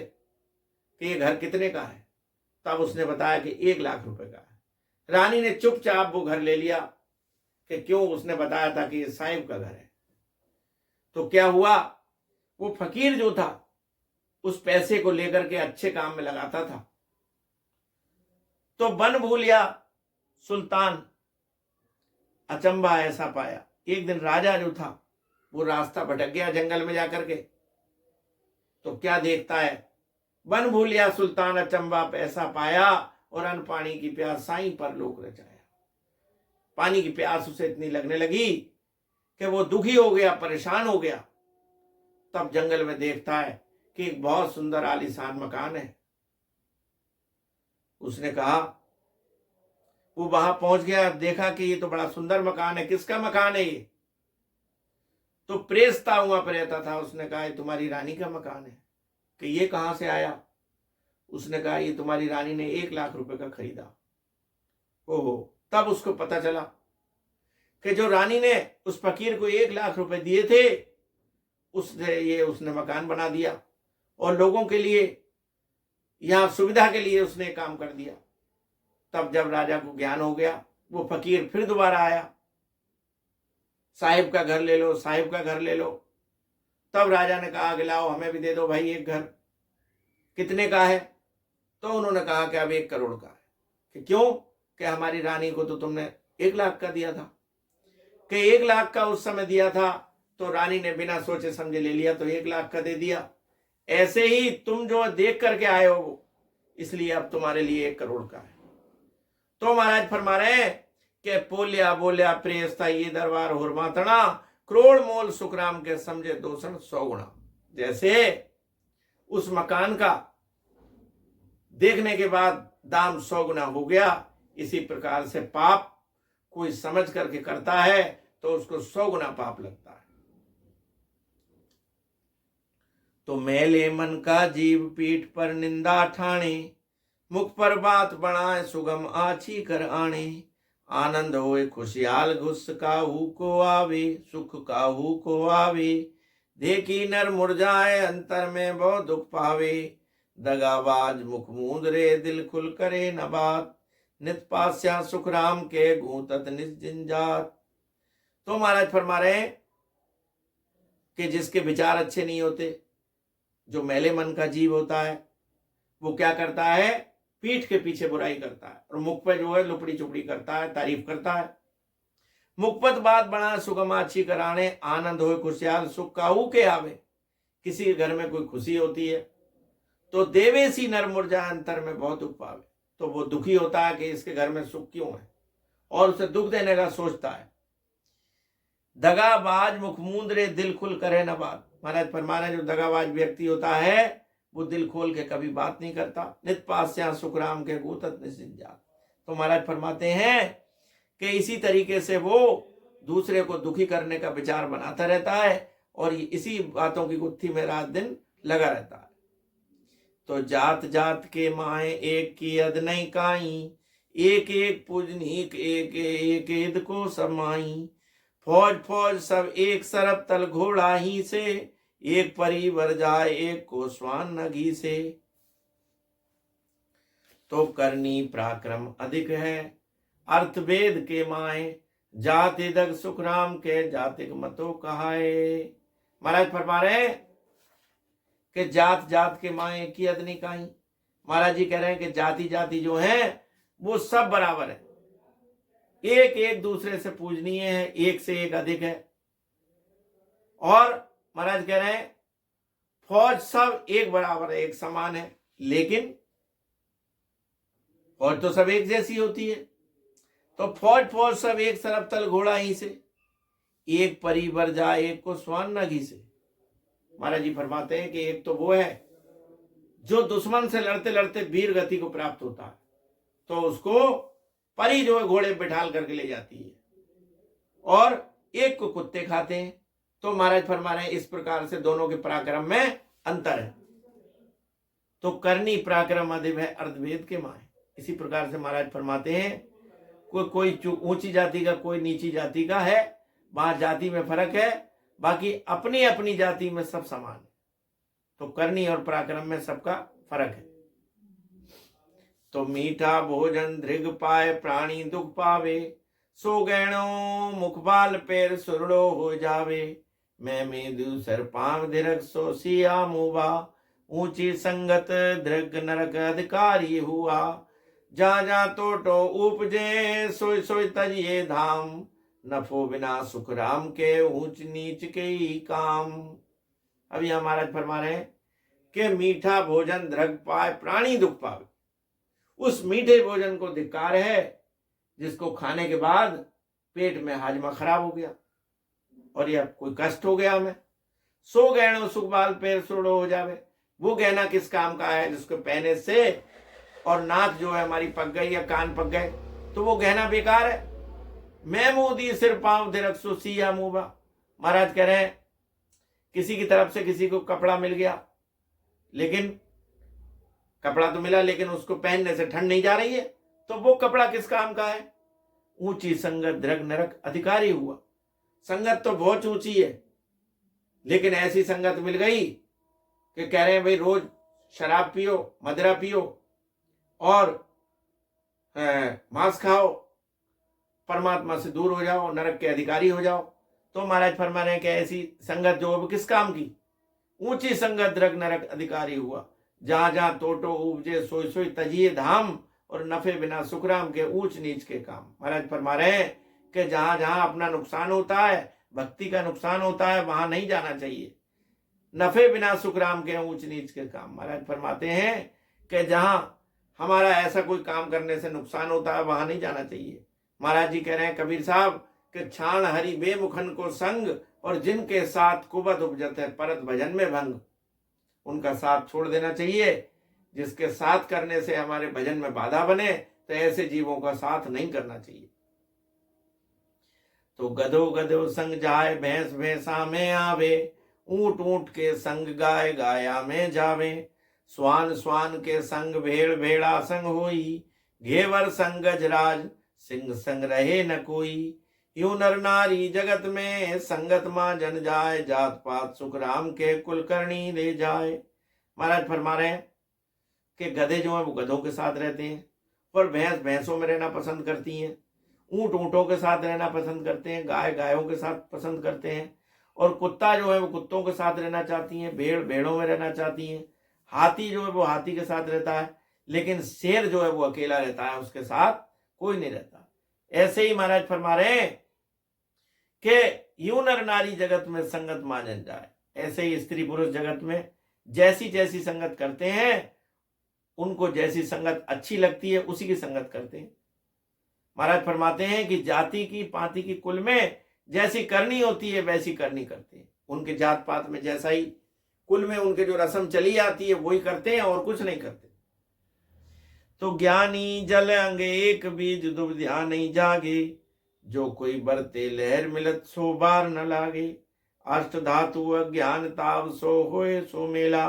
कि ये घर कितने का है। तब उसने बताया कि 1 लाख रुपए का है। रानी ने चुपचाप वो घर ले लिया, कि क्यों, उसने बताया था कि ये साहिब का घर है। तो क्या हुआ, वो फकीर जो था उस पैसे को लेकर के अच्छे काम में लगाता था। तो बन भूलिया सुल्तान अचंभा ऐसा पाया। एक दिन राजा जो था वो रास्ता भटक गया जंगल में जाकर के, तो क्या देखता है, बन भूलिया सुल्तान अचंभा ऐसा पाया, और अन्न पानी की प्यास साईं पर लोक रचाया। पानी की प्यास उसे इतनी लगने लगी कि वो दुखी हो गया, परेशान हो गया। तब जंगल में देखता है कि एक बहुत सुंदर आलीशान मकान है। उसने कहा, वो वहां पहुंच गया, देखा कि ये तो बड़ा सुंदर मकान है, किसका मकान है ये। तो प्रेसता हुआ पर रहता था, उसने कहा ये तुम्हारी रानी का मकान है। कि ये कहां से आया। उसने कहा ये तुम्हारी रानी ने 1 लाख रुपए का खरीदा। ओहो, तब उसको पता चला कि जो रानी ने उस फकीर को 1 लाख रुपए दिए थे, उसने मकान बना दिया, और लोगों के लिए यहां सुविधा के लिए उसने काम कर दिया। तब जब राजा को ज्ञान हो गया, वो फकीर फिर दोबारा आया, साहिब का घर ले लो, साहिब का घर ले लो। तब राजा ने कहा कि लाओ हमें भी दे दो भाई एक घर। कितने का है। तो उन्होंने कहा कि अब 1 करोड़ का है। कि क्यों, कि हमारी रानी को तो तुमने 1 लाख का दिया था। कि 1 लाख का उस समय दिया था, तो रानी ने बिना सोचे समझे ले लिया, तो 1 लाख का दे दिया। ऐसे ही तुम जो देख करके आए हो, इसलिए अब तुम्हारे लिए 1 करोड़ का है। तो महाराज फरमा रहे हैं कि पोलिया बोलिया प्रेस्ता ये दरबार हुरमातना, करोड़ मोल सुखराम के समझे दोषण 100 गुना। जैसे उस मकान का देखने के बाद दाम 100 गुना हो गया, इसी प्रकार से पाप कोई समझ करके करता है तो उसको 100 गुना पाप लगता है। तो मैले मन का जीव पीठ पर निंदा ठाणे, मुख पर बात बढ़ाए सुगम आछी कर आणे। आनंद होए खुशियाल घुस काहू को आवे, सुख काहू को आवे। देखी नर मुरझाए अंतर में बहुत दुख पावे, दगाबाज मुख मूंद रे दिल खुल करे न बात, नित पास्या सुख राम के गूंतत निश्चिंजात। तो महाराज फरमा रहे हैं कि जिसके विचार अच्छे नहीं होते, जो मैले मन का जीव होता है, वो क्या करता है, पीठ के पीछे बुराई करता है और मुख पे जो है लुपड़ी चुपड़ी करता है, तारीफ करता है। मुखपत बात बना सुगम अच्छी कराने, आनंद हो खुशियाल सुख काहू के आवे। किसी के घर में कोई खुशी होती है तो देवेसी नर मुरझा अंतर में बहुत दुख पावे, तो वो दुखी होता है कि इसके घर में सुख क्यों है और उसे दुख देने का सोचता है। दगाबाज मुख मूंद रे दिल खुल करे न बात। महाराज फरमा रहे जो दगाबाज व्यक्ति होता है वो दिल खोल के कभी बात नहीं करता। नित पास्या सुख राम के गूतत निश्चिंजात। तो महाराज फरमाते हैं कि इसी तरीके से वो दूसरे को दुखी करने का विचार बनाता रहता है और इसी बातों की गुत्थी में रात दिन लगा रहता है। तो जात जात के माए एक की अद नहीं काई, एक एक पूजनीक एक एक ईद को समाई। फौज फौज सब एक सरब तल घोड़ा ही से, एक परी वर जाए एक को स्वान नगी से। तो करनी पराक्रम अधिक है अर्थ वेद के माए, जाति दग सुख राम के जातिक मतो कहाए। महाराज फरमा रहे कि जात जात के माए की अदनी काई। महाराज जी कह रहे हैं कि जाति जाति जो है वो सब बराबर है, एक एक दूसरे से पूजनीय है, एक से एक अधिक है। और महाराज कह रहे हैं फौज सब एक बराबर है, एक समान है, लेकिन फौज तो सब एक जैसी होती है। तो फौज फौज सब एक सरब तल घोड़ा ही से, एक परी बर जाए एक को स्वान नगी से। महाराज जी फरमाते हैं कि एक तो वो है जो दुश्मन से लड़ते लड़ते वीर गति को प्राप्त होता है, तो उसको परी जो है घोड़े बिठाल करके ले जाती है, और एक को कुत्ते खाते हैं। तो महाराज फरमा रहे हैं इस प्रकार से दोनों के पराक्रम में अंतर है। तो करनी पराक्रम अधिक है अर्धवेद के माए। इसी प्रकार से महाराज फरमाते हैं कोई ऊंची जाति का कोई नीची जाति का है, वहां जाति में फर्क है, बाकी अपनी अपनी जाति में सब समान है। तो करनी और पराक्रम में सबका फर्क है। तो मीठा भोजन दृग पाए प्राणी दुख पावे, सो गैणो मुखबाल पैर सुरड़ो हो जावे। मैं दूसर पांव धीरक सो सिया मुबा, ऊंची संगत दृग नरक अधिकारी हुआ। जा जा टो उपजे सोई सोई तजिए धाम, नफो बिना सुख राम के ऊंच नीच के ही काम। अभी हम महाराज फरमा रहे हैं कि मीठा भोजन दृग पाए प्राणी दुख पावे। उस मीठे भोजन को धिक्कार है जिसको खाने के बाद पेट में हाजमा खराब हो गया और या कोई कष्ट हो गया हमें। सो गहनो सुख बाल पैर सुरड़ो हो जावे। वो गहना किस काम का है जिसको पहने से और नाक जो है हमारी पक गई या कान पक गए तो वो गहना बेकार है। मैं मोदी सिर पांव धीरक सो सिया मुबा। महाराज कह रहे हैं किसी की तरफ से किसी को कपड़ा मिल गया, लेकिन कपड़ा तो मिला लेकिन उसको पहनने से ठंड नहीं जा रही है, तो वो कपड़ा किस काम का है। ऊंची संगत दृग नरक अधिकारी हुआ। संगत तो बहुत ऊंची है, लेकिन ऐसी संगत मिल गई कि कह रहे हैं भाई रोज शराब पियो, मदिरा पियो और मांस खाओ, परमात्मा से दूर हो जाओ, नरक के अधिकारी हो जाओ। तो महाराज फरमा रहे हैं कि ऐसी संगत जो अब किस काम की। ऊंची संगत दृग नरक अधिकारी हुआ। जहां जहां टो उपजे सोई सोई तजिए धाम, और नफे बिना सुखराम के ऊंच नीच के काम। महाराज फरमा रहे हैं कि जहां जहां अपना नुकसान होता है, भक्ति का नुकसान होता है, वहां नहीं जाना चाहिए। नफे बिना सुखराम के ऊंच नीच के काम। महाराज फरमाते हैं कि जहां हमारा ऐसा कोई काम करने से नुकसान होता है वहां नहीं जाना चाहिए। महाराज जी कह रहे हैं कबीर साहब कि छाण हरि बेमुखन को संग, और जिनके साथ कुबत उपजत है परत भजन में भंग। उनका साथ छोड़ देना चाहिए। जिसके साथ करने से हमारे भजन में बाधा बने, तो ऐसे जीवों का साथ नहीं करना चाहिए। तो गधो गधो संग जाए, भैंस भैंसा में आवे, ऊंट ऊंट के संग गाय गाया में जावे। स्वान स्वान के संग भेड़ भेड़ा संग होई, घेवर संग गजराज, सिंह संग रहे न कोई। यूं नर नारी जगत में संगत मां जन जाए, जात पात सुख राम के कुल करनी ले जाए। महाराज फरमा रहे हैं कि गधे जो है वो गधों के साथ रहते हैं, और भैंस भैंसों में रहना पसंद करती हैं, ऊंट ऊंटों के साथ रहना पसंद करते हैं, गाय गायों के साथ पसंद करते हैं, और कुत्ता जो है वो कुत्तों के साथ रहना चाहती हैं, भेड़ भेड़ों में रहना चाहती हैं, हाथी जो है वो हाथी के साथ रहता है, लेकिन शेर जो है वो अकेला रहता है, उसके साथ कोई नहीं रहता। ऐसे ही महाराज फरमा रहे हैं कि यूं नर नारी जगत में संगत मानन जाए, ऐसे ही स्त्री पुरुष जगत में जैसी जैसी संगत करते हैं, उनको जैसी संगत अच्छी लगती है उसी की संगत करते हैं। महाराज फरमाते हैं कि जाति की पाति की कुल में जैसी करनी होती है वैसी करनी करते हैं। उनके जात पात में जैसा ही कुल में उनके जो रस्म चली आती है वही करते हैं और कुछ नहीं करते। तो ज्ञानी जल अंग एक बीज दुविधा नहीं जागे, जो कोई बरते लहर मिलत सो बार न लागे। अष्ट धातु अज्ञान ताव सो होए सो मेला,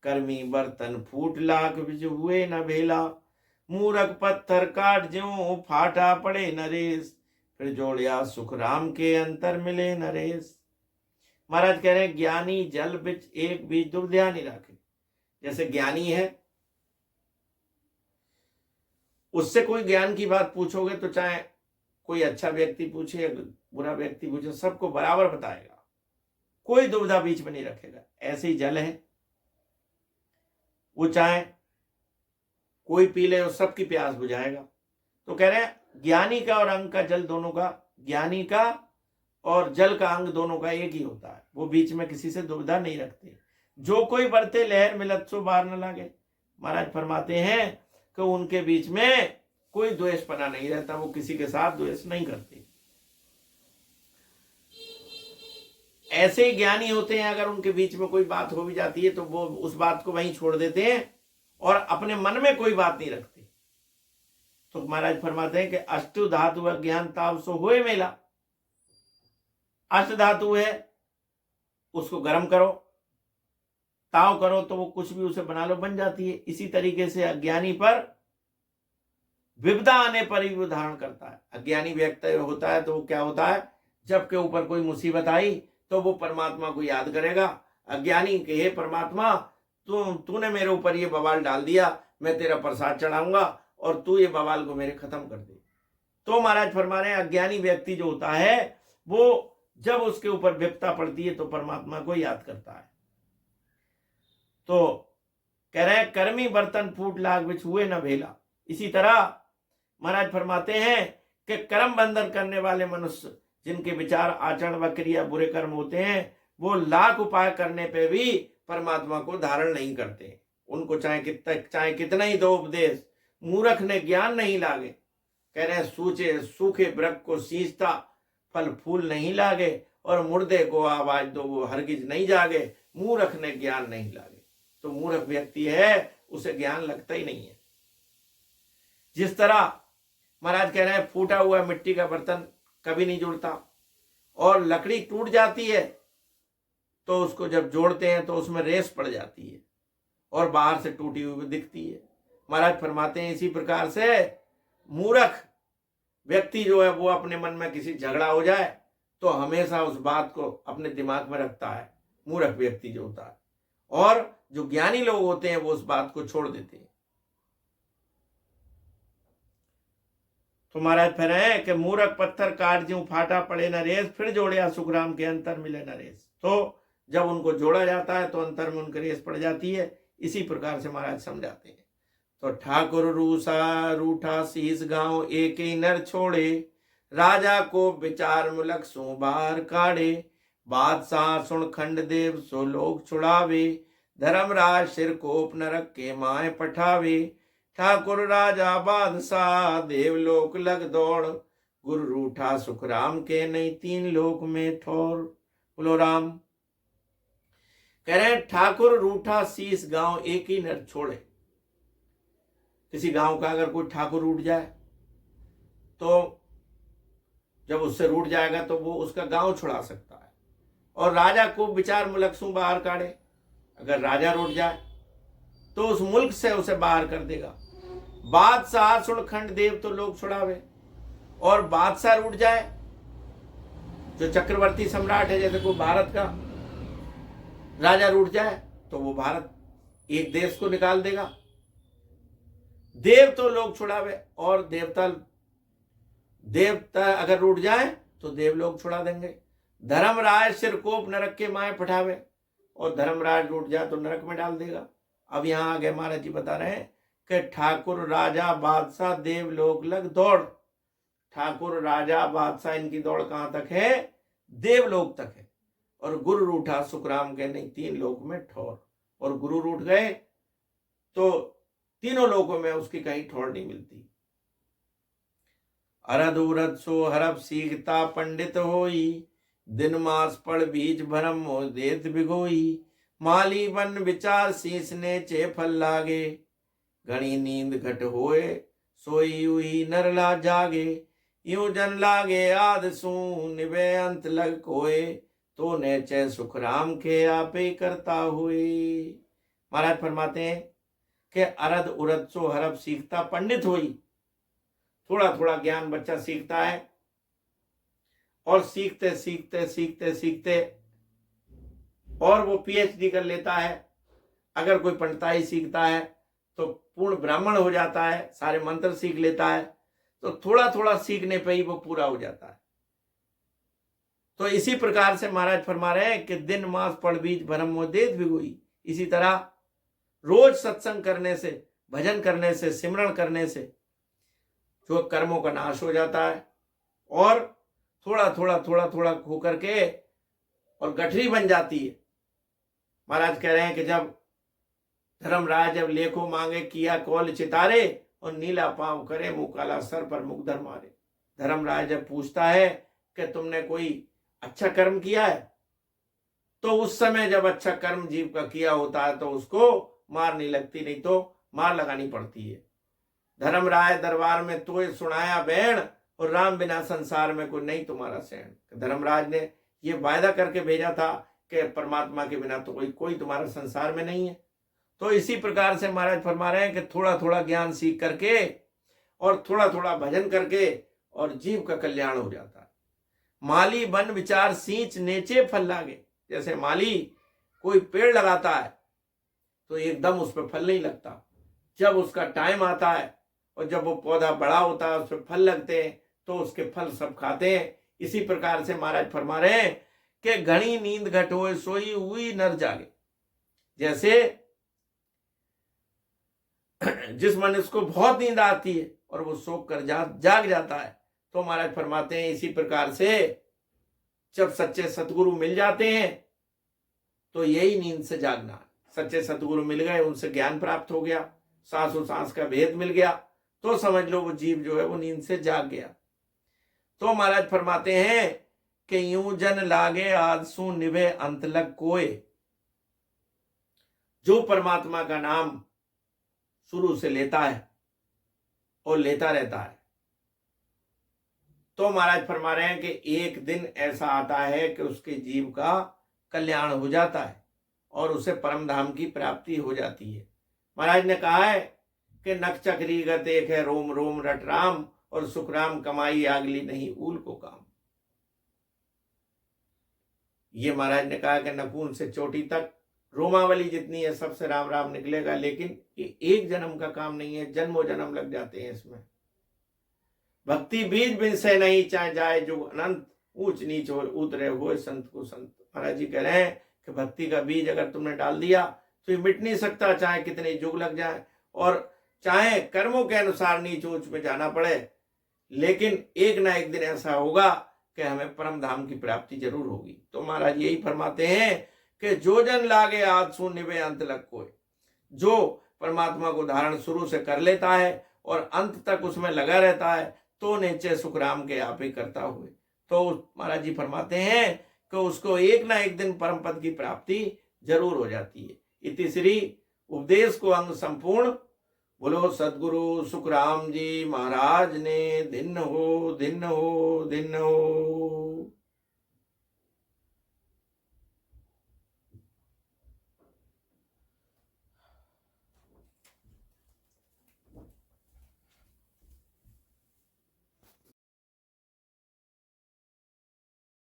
कर्मी बर्तन फूट लाख बिज हुए न भेला। मूरख पत्थर काट ज्यों फाटा पड़े नरेश, फिर जोड़िया सुख राम के अंतर मिले नरेश। महाराज कह रहे हैं ज्ञानी जल बिच एक बीज दुविधा नहीं राखे। जैसे ज्ञानी है, उससे कोई ज्ञान की बात पूछोगे तो चाहे कोई अच्छा व्यक्ति पूछे या बुरा व्यक्ति पूछे, सबको बराबर बताएगा, कोई दुविधा बीच में नहीं रखेगा। ऐसे ही जल है, वो चाहे कोई पी ले और सबकी प्यास बुझाएगा। तो कह रहे हैं ज्ञानी का और अंग का जल दोनों का, ज्ञानी का और जल का अंग दोनों का एक ही होता है, वो बीच में किसी से दुविधा नहीं रखते। जो कोई बरते लहर मिलत सो बार न लागे। महाराज फरमाते हैं कि उनके बीच में कोई द्वेषपना नहीं रहता, वो किसी के साथ द्वेष नहीं करते। ऐसे ही ज्ञानी होते हैं, अगर उनके बीच में कोई बात हो भी जाती है तो वो उस बात को वहीं छोड़ देते हैं और अपने मन में कोई बात नहीं रखते। तो महाराज फरमाते हैं कि अष्टु धातु अज्ञान ताव सो हुए मेला। अष्ट धातु है, उसको गर्म करो, ताव करो तो वो कुछ भी उसे बना लो, बन जाती है। इसी तरीके से अज्ञानी पर विपदा आने पर ही वो धारण करता है। अज्ञानी व्यक्ति होता है तो वो क्या होता है, जब के ऊपर कोई मुसीबत आई तो वो परमात्मा को याद करेगा। अज्ञानी के हे परमात्मा, तूने मेरे ऊपर ये बवाल डाल दिया, मैं तेरा प्रसाद चढ़ाऊंगा और तू ये बवाल को मेरे खत्म कर दे। तो महाराज फरमा रहे हैं अज्ञानी व्यक्ति जो होता है वो जब उसके ऊपर विपदा पड़ती है तो परमात्मा को याद करता है। तो कह रहे हैं कर्मी बर्तन फूट लाख बिच हुए न भेला। इसी तरह महाराज फरमाते हैं कि कर्म बंधन करने वाले मनुष्य, जिनके विचार आचरण व क्रिया बुरे कर्म होते हैं, वो लाख उपाय करने पे भी परमात्मा को धारण नहीं करते। उनको चाहे कितना ही दो उपदेश, मूर्ख ने ज्ञान नहीं लागे। कह रहे हैं सूखे वृक्ष को सींचता फल फूल नहीं लागे, और मुर्दे को आवाज दो वो हरगिज नहीं जागे। मूर्ख ने ज्ञान नहीं लागे। तो मूर्ख व्यक्ति है, उसे ज्ञान लगता ही नहीं है। जिस तरह महाराज कह रहे हैं फूटा हुआ मिट्टी का बर्तन कभी नहीं जुड़ता, और लकड़ी टूट जाती है तो उसको जब जोड़ते हैं तो उसमें रेस पड़ जाती है और बाहर से टूटी हुई दिखती है। महाराज फरमाते हैं इसी प्रकार से मूर्ख व्यक्ति जो है वो अपने मन में किसी झगड़ा हो जाए तो हमेशा उस बात को अपने दिमाग में रखता है, मूर्ख व्यक्ति जो होता है। और जो ज्ञानी लोग होते हैं वो उस बात को छोड़ देते हैं। तो महाराज फिर है कि मूर्ख पत्थर काट ज्यों फाटा पड़े नरेश, फिर जोड़िया सुखराम के अंतर मिले नरेश। तो जब उनको जोड़ा जाता है तो अंतर में उनकी रेस पड़ जाती है। इसी प्रकार से महाराज समझाते हैं। तो ठाकुर रूठा शीस गांव एक ही नर छोड़े, राजा को विचार मुलक सो बाहर काढ़े। बादशाह सुन खंड देव सो लोग छुड़ावे, धर्मराज सिर कोप नरक के माए पठावे। ठाकुर राजा बादशाह देवलोक लग दौड़, गुरु रूठा सुख राम के नहीं तीन लोक में ठोर। बोलो राम। कह रहे हैं ठाकुर रूठा शीस गांव एक ही नर छोड़े। किसी गांव का अगर कोई ठाकुर रूठ जाए तो जब उससे रूठ जाएगा तो वो उसका गांव छुड़ा सकता है। और राजा को विचार मुलक सू बाहर काढ़े, अगर राजा रूठ जाए तो उस मुल्क से उसे बाहर कर देगा। बादशाह सुन खंड देव तो लोग छुड़ावे, और बादशाह रूठ जाए जो चक्रवर्ती सम्राट है, जैसे कोई भारत का राजा रूठ जाए तो वो भारत एक देश को निकाल देगा। देव तो लोग छुड़ावे, और देवता अगर रूठ जाए तो देवलोक छुड़ा देंगे। धर्मराज सिर कोप नरक के माए पठावे, और धर्मराज रूठ जाए तो नरक में डाल देगा। अब यहां आगे महाराज जी बता रहे हैं कि ठाकुर राजा बादशाह देवलोक लग दौड़। ठाकुर राजा बादशाह इनकी दौड़ कहां तक है? देवलोक तक है। और गुरु रूठा सुखराम के नहीं 3 लोक में ठौर। और गुरु रूठ गए तो तीनों लोकों में उसकी कहीं ठौर नहीं मिलती। अरद उरद सो हरब सीखता पंडित होई, दिन मास पढ़ बीज भरम मोह देत बिगोई। माली बन विचार शीस ने चे फल लागे, घनी नींद घट होए सोई हुई नरला जागे। यूं जन लागे आद सू निवे अंत लग कोए, तो ने चे सुख राम के आपे करता हुए। महाराज फरमाते हैं कि अरद उरद सो हरब सीखता पंडित होई। थोड़ा थोड़ा ज्ञान बच्चा सीखता है, और सीखते सीखते सीखते सीखते और वो पीएचडी कर लेता है। अगर कोई पंडिताई सीखता है तो पूर्ण ब्राह्मण हो जाता है, सारे मंत्र सीख लेता है। तो थोड़ा थोड़ा सीखने पे ही वो पूरा हो जाता है। तो इसी प्रकार से महाराज फरमा रहे हैं कि दिन मास पढ़ बीज भरम मोह देत बिगोई। इसी तरह रोज सत्संग करने से, भजन करने से, सिमरण करने से जो कर्मों का नाश हो जाता है, और थोड़ा थोड़ा होकर के और गठरी बन जाती है। महाराज कह रहे हैं कि जब धर्मराज जब लेखो मांगे किया कौल चितारे, और नीला पांव करे मुंह काला सर पर मुकदर मारे। धर्मराज जब पूछता है कि तुमने कोई अच्छा कर्म किया है, तो उस समय जब अच्छा कर्म जीव का किया होता है तो उसको मार नहीं लगती, नहीं तो मार लगानी पड़ती है। धर्मराय दरबार में तो सुनाया बैण, और राम बिना संसार में कोई नहीं तुम्हारा सैन। धर्मराज ने ये वायदा करके भेजा था कि परमात्मा के बिना तो कोई तुम्हारा संसार में नहीं है। तो इसी प्रकार से महाराज फरमा रहे हैं कि थोड़ा थोड़ा ज्ञान सीख करके और थोड़ा थोड़ा भजन करके और जीव का कल्याण हो जाता है। माली बन विचार सींच नेचे फल लागे। जैसे माली कोई पेड़ लगाता है तो एकदम उस पर फल नहीं लगता, जब उसका टाइम आता है और जब वो पौधा बड़ा होता है, उस पर फल लगते हैं, तो उसके फल सब खाते हैं। इसी प्रकार से महाराज फरमा रहे हैं कि घनी नींद घट होए सोई हुई नर जागे। जैसे जिस मनुष्य को बहुत नींद आती है और वो सोच कर जाग जाता है, तो महाराज फरमाते हैं इसी प्रकार से जब सच्चे सतगुरु मिल जाते हैं तो यही नींद से जागना है। सच्चे सतगुरु मिल गए, उनसे ज्ञान प्राप्त हो गया, सांसों सांस का भेद मिल गया, तो समझ लो वो जीव जो है वो नींद से जाग गया। तो महाराज फरमाते हैं कि यूं जन लागे आदसू निभे अंत लग कोय। जो परमात्मा का नाम शुरू से लेता है और लेता रहता है, तो महाराज फरमा रहे हैं कि एक दिन ऐसा आता है कि उसके जीव का कल्याण हो जाता है और उसे परम धाम की प्राप्ति हो जाती है। महाराज ने कहा है कि नख चक्री गत एक है रोम रोम रट राम, और सुखराम कमाई आगली नहीं ऊल को काम। ये महाराज ने कहा कि नखून से चोटी तक रोमावली जितनी है सबसे राम राम निकलेगा, लेकिन ये एक जन्म का काम नहीं है, जन्मों जन्म लग जाते हैं इसमें। भक्ति बीज बिन से नहीं चाहे जाए जो अनंत, ऊंच नीच हो उतरे हो संत को संत। महाराज जी कह रहे हैं कि भक्ति का बीज अगर तुमने डाल दिया तो ये मिट नहीं सकता, चाहे कितने युग लग जाए और चाहे कर्मों के अनुसार नीच ऊंच में जाना पड़े, लेकिन एक ना एक दिन ऐसा होगा कि हमें परम धाम की प्राप्ति जरूर होगी। तो महाराज यही फरमाते हैं कि जो जन लागे आज सु निभे अंत लग कोय। जो परमात्मा को धारण शुरू से कर लेता है और अंत तक उसमें लगा रहता है, तो नीचे सुखराम के आप ही करता हुए। तो महाराज जी फरमाते हैं कि उसको एक ना एक दिन परम पद की प्राप्ति जरूर हो जाती है। इति श्री उपदेश को अंग संपूर्ण। बोलो सदगुरु सुखराम जी महाराज ने दिन हो दिन हो दिन हो।